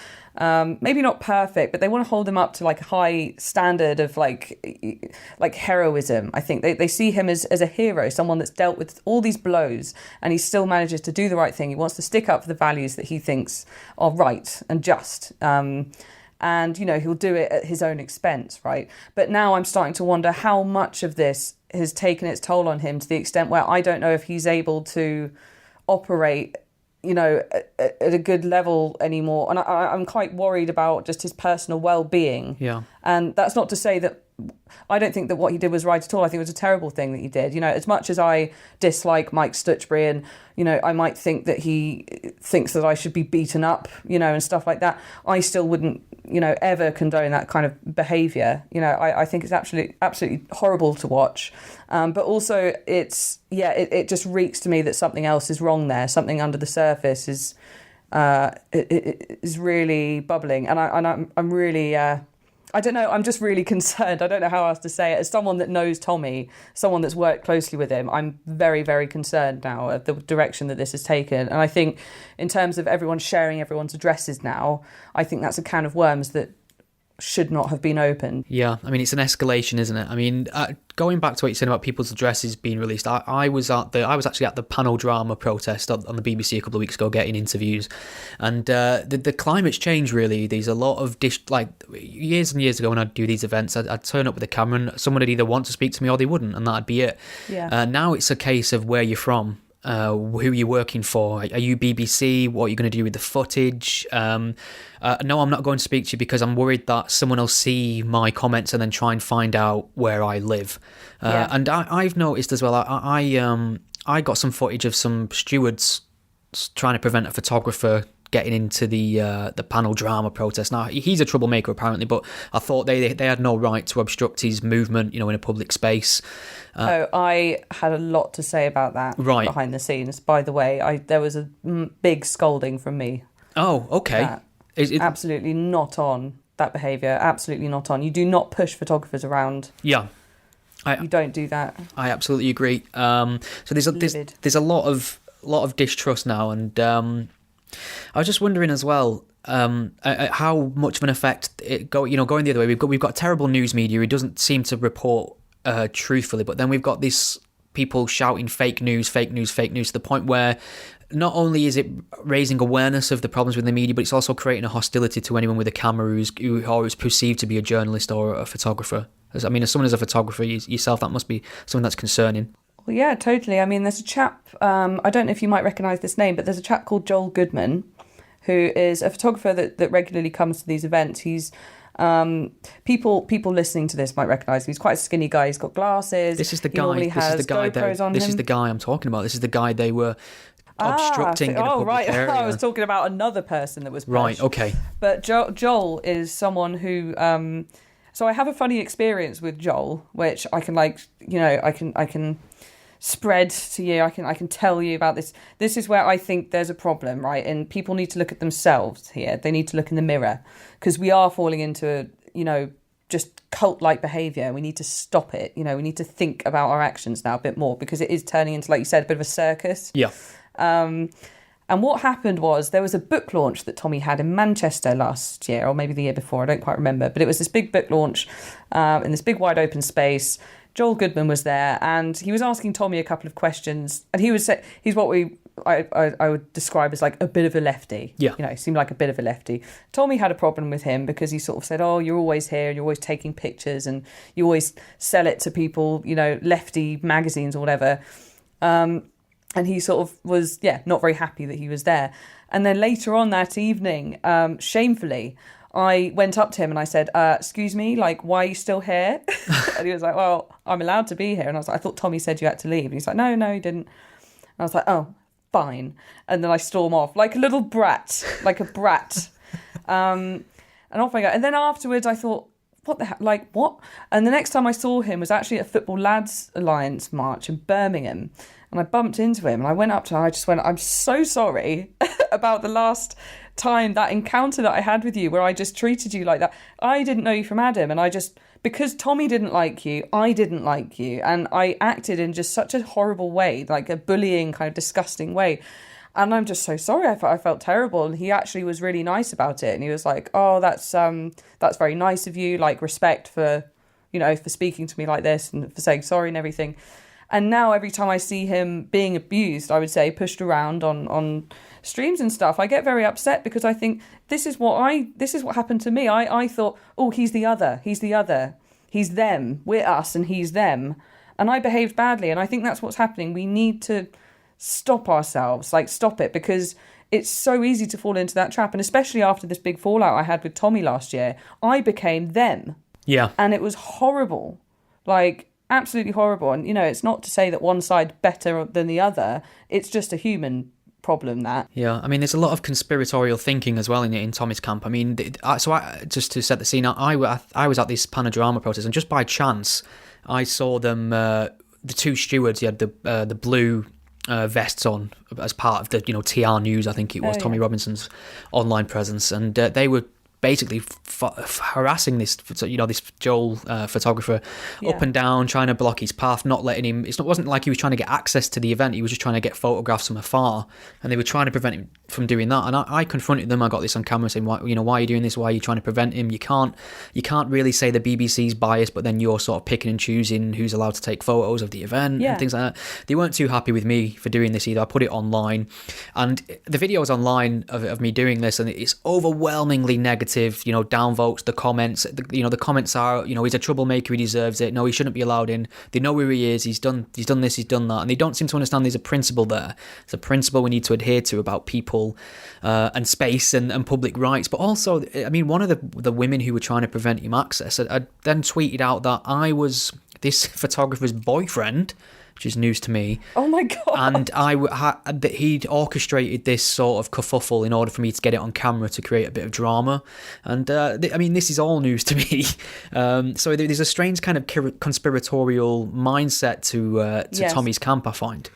maybe not perfect, but they want to hold him up to like a high standard of like heroism. I think they see him as a hero, someone that's dealt with all these blows and he still manages to do the right thing. He wants to stick up for the values that he thinks are right and just. And, he'll do it at his own expense, right? But now I'm starting to wonder how much of this has taken its toll on him to the extent where I don't know if he's able to operate, at a good level anymore. And I'm quite worried about just his personal well-being. Yeah. And that's not to say that I don't think that what he did was right at all. I think it was a terrible thing that he did. As much as I dislike Mike Stutchbury and, I might think that he thinks that I should be beaten up, and stuff like that, I still wouldn't, ever condone that kind of behaviour. I think it's absolutely horrible to watch. But also it just reeks to me that something else is wrong there. Something under the surface is really bubbling. And I'm really... I don't know, I'm just really concerned. I don't know how else to say it. As someone that knows Tommy, someone that's worked closely with him, I'm very, very concerned now of the direction that this has taken. And I think in terms of everyone sharing everyone's addresses now, I think that's a can of worms that should not have been opened. Yeah, I mean, it's an escalation, isn't it? I mean, going back to what you said about people's addresses being released, I was actually at the Panorama protest on the BBC a couple of weeks ago getting interviews, and the climate's changed really. There's a lot of years and years ago when I'd do these events, I'd turn up with a camera and someone would either want to speak to me or they wouldn't, and that'd be it. Yeah. Now it's a case of where you're from. Who are you working for? Are you BBC? What are you going to do with the footage? No, I'm not going to speak to you because I'm worried that someone will see my comments and then try and find out where I live. And I've noticed as well, I got some footage of some stewards trying to prevent a photographer getting into the Panorama protest. Now, he's a troublemaker apparently, but I thought they had no right to obstruct his movement, in a public space. I had a lot to say about that behind the scenes. By the way, there was a big scolding from me. Oh, okay. Absolutely not on that behaviour. Absolutely not on. You do not push photographers around. Yeah. You don't do that. I absolutely agree. So there's a lot of distrust now, and I was just wondering as well how much of an effect going the other way. We've got terrible news media who doesn't seem to report truthfully, but then we've got these people shouting fake news to the point where not only is it raising awareness of the problems with the media, but it's also creating a hostility to anyone with a camera who is perceived to be a journalist or a photographer. As someone as a photographer yourself, that must be something that's concerning. Well, yeah, totally. I mean, there's a chap, I don't know if you might recognise this name, but there's a chap called Joel Goodman, who is a photographer that regularly comes to these events. He's people listening to this might recognise him. He's quite a skinny guy. He's got glasses. This is the guy. This is the guy I'm talking about. This is the guy they were. obstructing in a public area. I was talking about another person that was pushed. Right, okay. But Joel is someone who. So I have a funny experience with Joel, which I can I can spread to you. I can tell you about this. This is where I think there's a problem, right? And people need to look at themselves here. They need to look in the mirror, because we are falling into just cult-like behaviour. We need to stop it. We need to think about our actions now a bit more, because it is turning into, like you said, a bit of a circus. Yeah. And what happened was there was a book launch that Tommy had in Manchester last year, or maybe the year before, I don't quite remember. But it was this big book launch in this big wide open space. Joel Goodman was there, and he was asking Tommy a couple of questions. And he's what I would describe as like a bit of a lefty. Yeah. He seemed like a bit of a lefty. Tommy had a problem with him because he sort of said, "Oh, you're always here, and you're always taking pictures, and you always sell it to people, lefty magazines or whatever." And he sort of was, not very happy that he was there. And then later on that evening, shamefully, I went up to him and I said, "Excuse me, like, why are you still here?" And he was like, "Well, I'm allowed to be here." And I was like, "I thought Tommy said you had to leave." And he's like, No, he didn't." And I was like, "Oh, fine." And then I storm off like a little brat, like a brat. And off I go. And then afterwards I thought, what the heck? Like, what? And the next time I saw him was actually at a Football Lads Alliance march in Birmingham. And I bumped into him and I went up to him and I just went, "I'm so sorry about the last time, that encounter that I had with you where I just treated you like that. I didn't know you from Adam, and because Tommy didn't like you, I didn't like you, and I acted in just such a horrible way, like a bullying kind of disgusting way. And I'm just so sorry. I felt terrible." And he actually was really nice about it. And he was like, "Oh, that's very nice of you, like, respect for, for speaking to me like this and for saying sorry and everything." And now every time I see him being abused, I would say, pushed around on streams and stuff, I get very upset, because I think this is what happened to me. I thought, "Oh, he's the other. He's them. We're us and he's them." And I behaved badly. And I think that's what's happening. We need to stop ourselves, stop it, because it's so easy to fall into that trap. And especially after this big fallout I had with Tommy last year, I became them. Yeah. And it was horrible. Absolutely horrible. And, it's not to say that one side better than the other. It's just a human problem, that. Yeah, I mean, there's a lot of conspiratorial thinking as well in Tommy's camp. I mean, just to set the scene, I was at this Panorama protest, and just by chance, I saw them, the two stewards, he had the blue vests on as part of the, TR News, I think it was, Tommy Robinson's online presence, and they were basically harassing this Joel photographer up and down, trying to block his path, not letting him. It wasn't like he was trying to get access to the event. He was just trying to get photographs from afar, and they were trying to prevent him from doing that. And I confronted them. I got this on camera saying, why are you doing this? Why are you trying to prevent him? You can't really say the BBC's biased, but then you're sort of picking and choosing who's allowed to take photos of the event and things like that. They weren't too happy with me for doing this either. I put it online, and the video is online of me doing this, and it's overwhelmingly negative. Downvotes, the comments. The comments are, he's a troublemaker, he deserves it. No, he shouldn't be allowed in. They know who he is. He's done this, he's done that, and they don't seem to understand there's a principle there. It's a principle we need to adhere to about people and space and public rights. But also, I mean, one of the women who were trying to prevent him access, I then tweeted out that I was this photographer's boyfriend, which is news to me. Oh my God. And he'd orchestrated this sort of kerfuffle in order for me to get it on camera to create a bit of drama. And I mean, this is all news to me. So there's a strange kind of conspiratorial mindset to Tommy's camp, I find.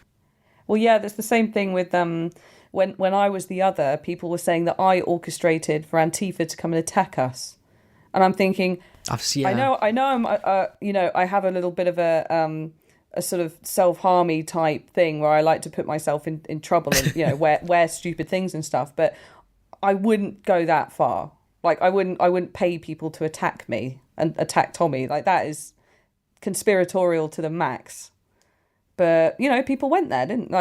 Well, yeah, there's the same thing with when I was the other, people were saying that I orchestrated for Antifa to come and attack us. And I'm thinking, I know I'm, I have a little bit of a sort of self-harmy type thing where I like to put myself in trouble and, wear stupid things and stuff. But I wouldn't go that far. I wouldn't pay people to attack me and attack Tommy. That is conspiratorial to the max. But, people went there, didn't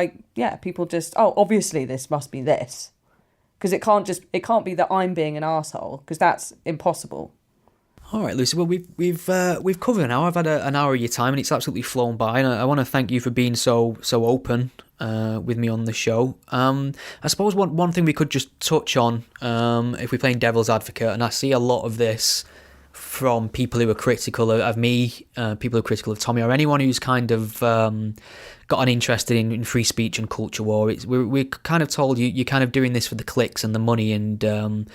people just, obviously this must be this. Because it can't be that I'm being an arsehole, because that's impossible. All right, Lucy. Well, we've covered an hour. I've had an hour of your time, and it's absolutely flown by. And I want to thank you for being so open with me on the show. I suppose one thing we could just touch on, if we're playing devil's advocate, and I see a lot of this from people who are critical of me, people who are critical of Tommy, or anyone who's kind of gotten interested in free speech and culture war. We're kind of told you're kind of doing this for the clicks and the money, and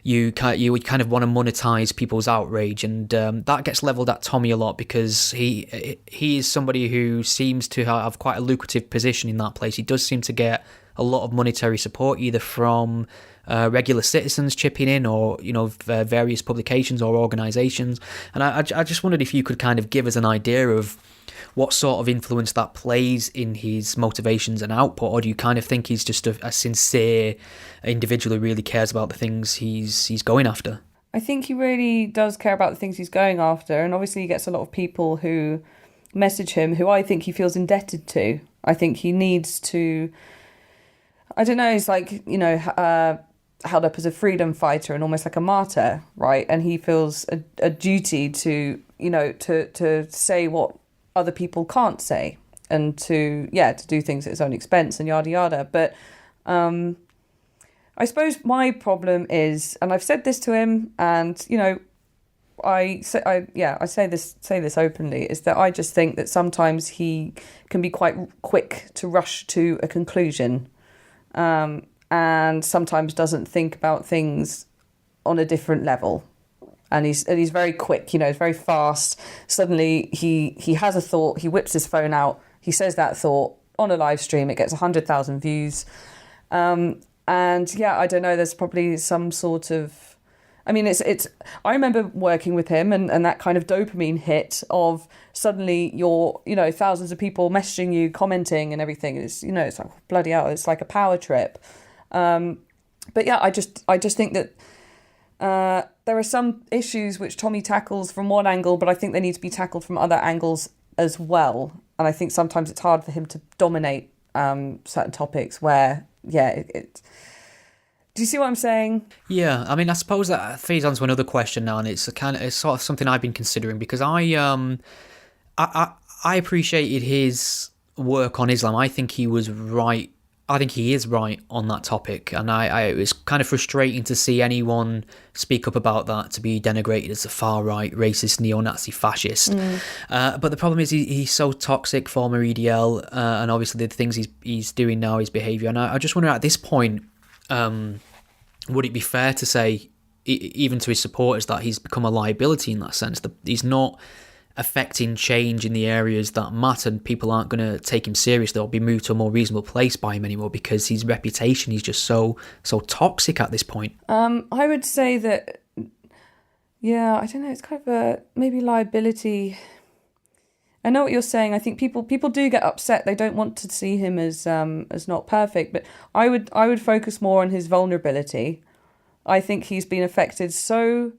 you would kind of want to monetize people's outrage, and that gets leveled at Tommy a lot because he is somebody who seems to have quite a lucrative position in that place. He does seem to get a lot of monetary support, either from regular citizens chipping in, or various publications or organisations. And I just wondered if you could kind of give us an idea of what sort of influence that plays in his motivations and output, or do you kind of think he's just a sincere individual who really cares about the things he's going after? I think he really does care about the things he's going after, and obviously he gets a lot of people who message him who I think he feels indebted to. I think he needs to, I don't know, he's like, held up as a freedom fighter and almost like a martyr, right? And he feels a duty to, to say what other people can't say, and to do things at his own expense and yada yada. But I suppose my problem is, and I've said this to him, and I say this openly, is that I just think that sometimes he can be quite quick to rush to a conclusion, and sometimes doesn't think about things on a different level. And he's very quick, he's very fast. Suddenly he has a thought, he whips his phone out, he says that thought on a live stream, it gets 100,000 views. And I don't know, there's probably some sort of, it's I remember working with him and that kind of dopamine hit of suddenly you're, thousands of people messaging you, commenting and everything. It's, it's like, bloody hell, it's like a power trip. But yeah, I just think that there are some issues which Tommy tackles from one angle, but I think they need to be tackled from other angles as well. And I think sometimes it's hard for him to dominate certain topics where, do you see what I'm saying? Yeah, I suppose that feeds on to another question now, and it's sort of something I've been considering, because I appreciated his work on Islam. I think he was right. I think he is right on that topic, and it was kind of frustrating to see anyone speak up about that to be denigrated as a far-right, racist, neo-Nazi fascist. But the problem is he's so toxic, former EDL, and obviously the things he's doing now, his behaviour. And I just wonder, at this point, would it be fair to say, even to his supporters, that he's become a liability in that sense, that he's not affecting change in the areas that matter, and people aren't going to take him seriously or be moved to a more reasonable place by him anymore because his reputation is just so toxic at this point? I would say that, I don't know, it's kind of a maybe liability. I know what you're saying. I think people do get upset. They don't want to see him as not perfect, but I would focus more on his vulnerability. I think he's been affected so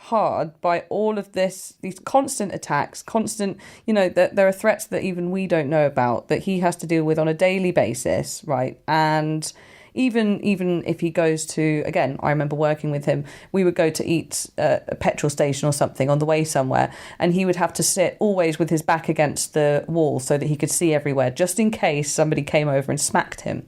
hard by all of these constant attacks, that there are threats that even we don't know about that he has to deal with on a daily basis, right? And even if he goes to, again, I remember working with him, we would go to eat at a petrol station or something on the way somewhere, and he would have to sit always with his back against the wall so that he could see everywhere, just in case somebody came over and smacked him.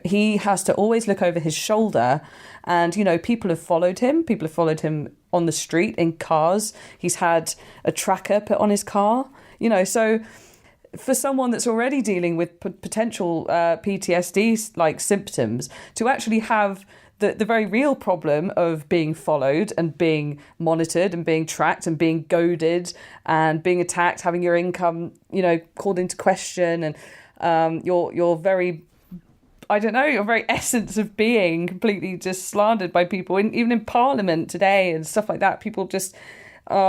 He has to always look over his shoulder, and, people have followed him. People have followed him on the street, in cars. He's had a tracker put on his car, so for someone that's already dealing with potential PTSD like symptoms, to actually have the very real problem of being followed and being monitored and being tracked and being goaded and being attacked, having your income, called into question, and your very, I don't know, your very essence of being completely just slandered by people, even in Parliament today and stuff like that. People just,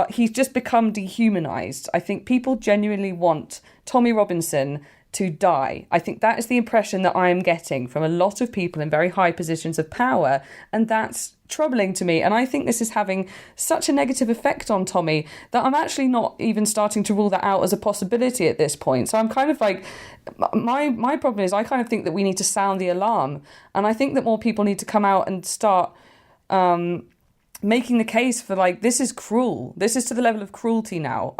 he's just become dehumanised. I think people genuinely want Tommy Robinson to die. I think that is the impression that I am getting from a lot of people in very high positions of power, and that's troubling to me. And I think this is having such a negative effect on Tommy that I'm actually not even starting to rule that out as a possibility at this point. So I'm kind of like, my problem is I kind of think that we need to sound the alarm, and I think that more people need to come out and start making the case for, like, this is cruel. This is to the level of cruelty now.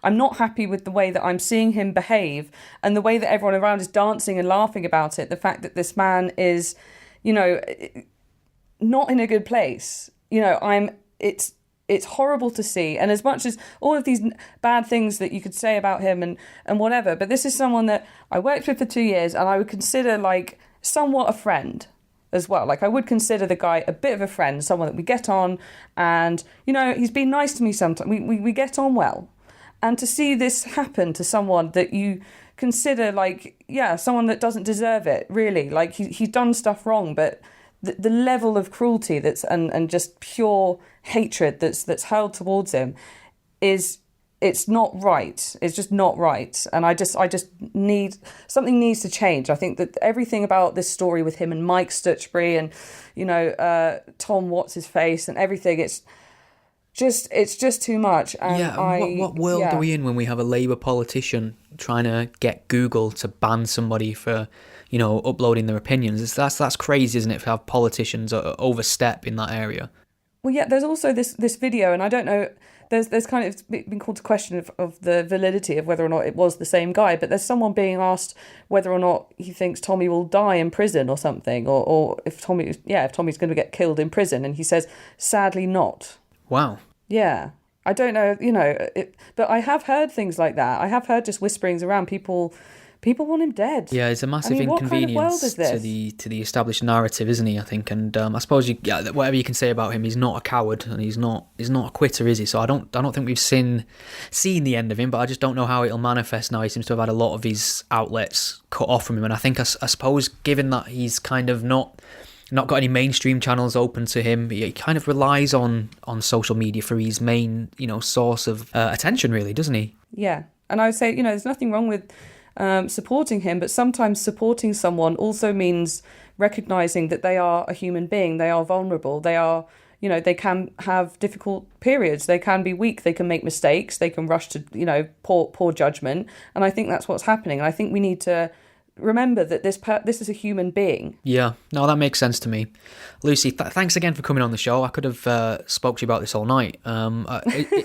I'm not happy with the way that I'm seeing him behave and the way that everyone around is dancing and laughing about it. The fact that this man is, not in a good place. it's horrible to see. And as much as all of these bad things that you could say about him and whatever, but this is someone that I worked with for 2 years, and I would consider like somewhat a friend as well. Like I would consider the guy a bit of a friend, someone that we get on, and you know, he's been nice to me sometimes. We get on well. And to see this happen to someone that you consider like, yeah, someone that doesn't deserve it, really. Like he's done stuff wrong, but the level of cruelty and just pure hatred that's hurled towards him it's not right. It's just not right. And I just need, something needs to change. I think that everything about this story with him and Mike Stutchbury and, you know, Tom What's His Face and everything, it's just too much. And what world are we in when we have a Labour politician trying to get Google to ban somebody for, you know, uploading their opinions? That's crazy, isn't it, to have politicians overstep in that area? Well, yeah, there's also this video, and I don't know, there's kind of been called to question of the validity of whether or not it was the same guy, but there's someone being asked whether or not he thinks Tommy will die in prison or something, or if Tommy's going to get killed in prison, and he says, sadly not. Wow. Yeah. I don't know, you know, but I have heard things like that. I have heard just whisperings around, people want him dead. Yeah, it's a massive inconvenience what kind of world is this? to the established narrative, isn't he? I think, and I suppose whatever you can say about him, he's not a coward and he's not a quitter, is he? So I don't think we've seen the end of him, but I just don't know how it'll manifest now. He seems to have had a lot of his outlets cut off from him, and I think I suppose given that he's kind of not got any mainstream channels open to him, he kind of relies on social media for his main, you know, source of attention, really, doesn't he? Yeah, and I would say, you know, there's nothing wrong with supporting him, but sometimes supporting someone also means recognizing that they are a human being, they are vulnerable, they are, you know, they can have difficult periods, they can be weak, they can make mistakes, they can rush to, you know, poor judgment, and I think that's what's happening. And I think we need to remember that this is a human being. Yeah, no, that makes sense to me. Lucy, thanks again for coming on the show. I could have spoke to you about this all night.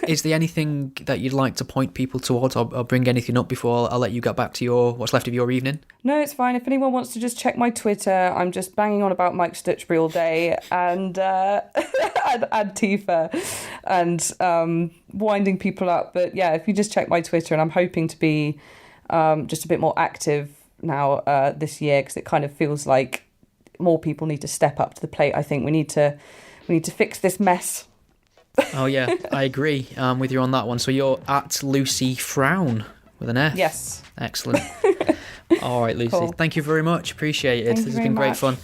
Is there anything that you'd like to point people towards, or bring anything up before I'll let you get back to what's left of your evening? No, it's fine. If anyone wants to just check my Twitter, I'm just banging on about Mike Stutchbury all day and Antifa and winding people up. But yeah, if you just check my Twitter, and I'm hoping to be just a bit more active now this year, because it kind of feels like more people need to step up to the plate. I think we need to fix this mess. Oh yeah, I agree with you on that one. So you're at Lucy Frown with an F. Yes. Excellent. All right, Lucy. Cool. Thank you very much. Appreciate it. This has been great fun.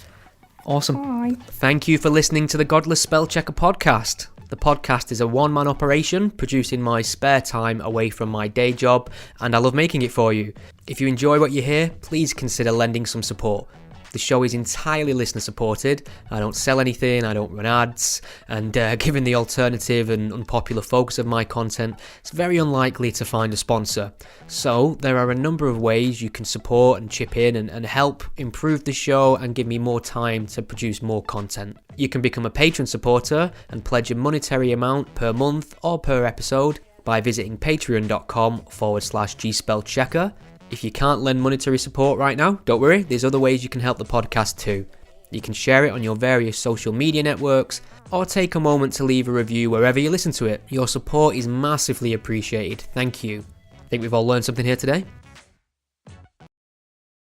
Awesome. Bye. Thank you for listening to the Godless Spellchecker podcast. The podcast is a one-man operation produced in my spare time away from my day job, and I love making it for you. If you enjoy what you hear, please consider lending some support. The show is entirely listener supported. I don't sell anything, I don't run ads, and given the alternative and unpopular focus of my content, it's very unlikely to find a sponsor. So there are a number of ways you can support and chip in and help improve the show and give me more time to produce more content. You can become a patron supporter and pledge a monetary amount per month or per episode by visiting patreon.com/gspellchecker. If you can't lend monetary support right now, don't worry, there's other ways you can help the podcast too. You can share it on your various social media networks, or take a moment to leave a review wherever you listen to it. Your support is massively appreciated. Thank you. Think we've all learned something here today?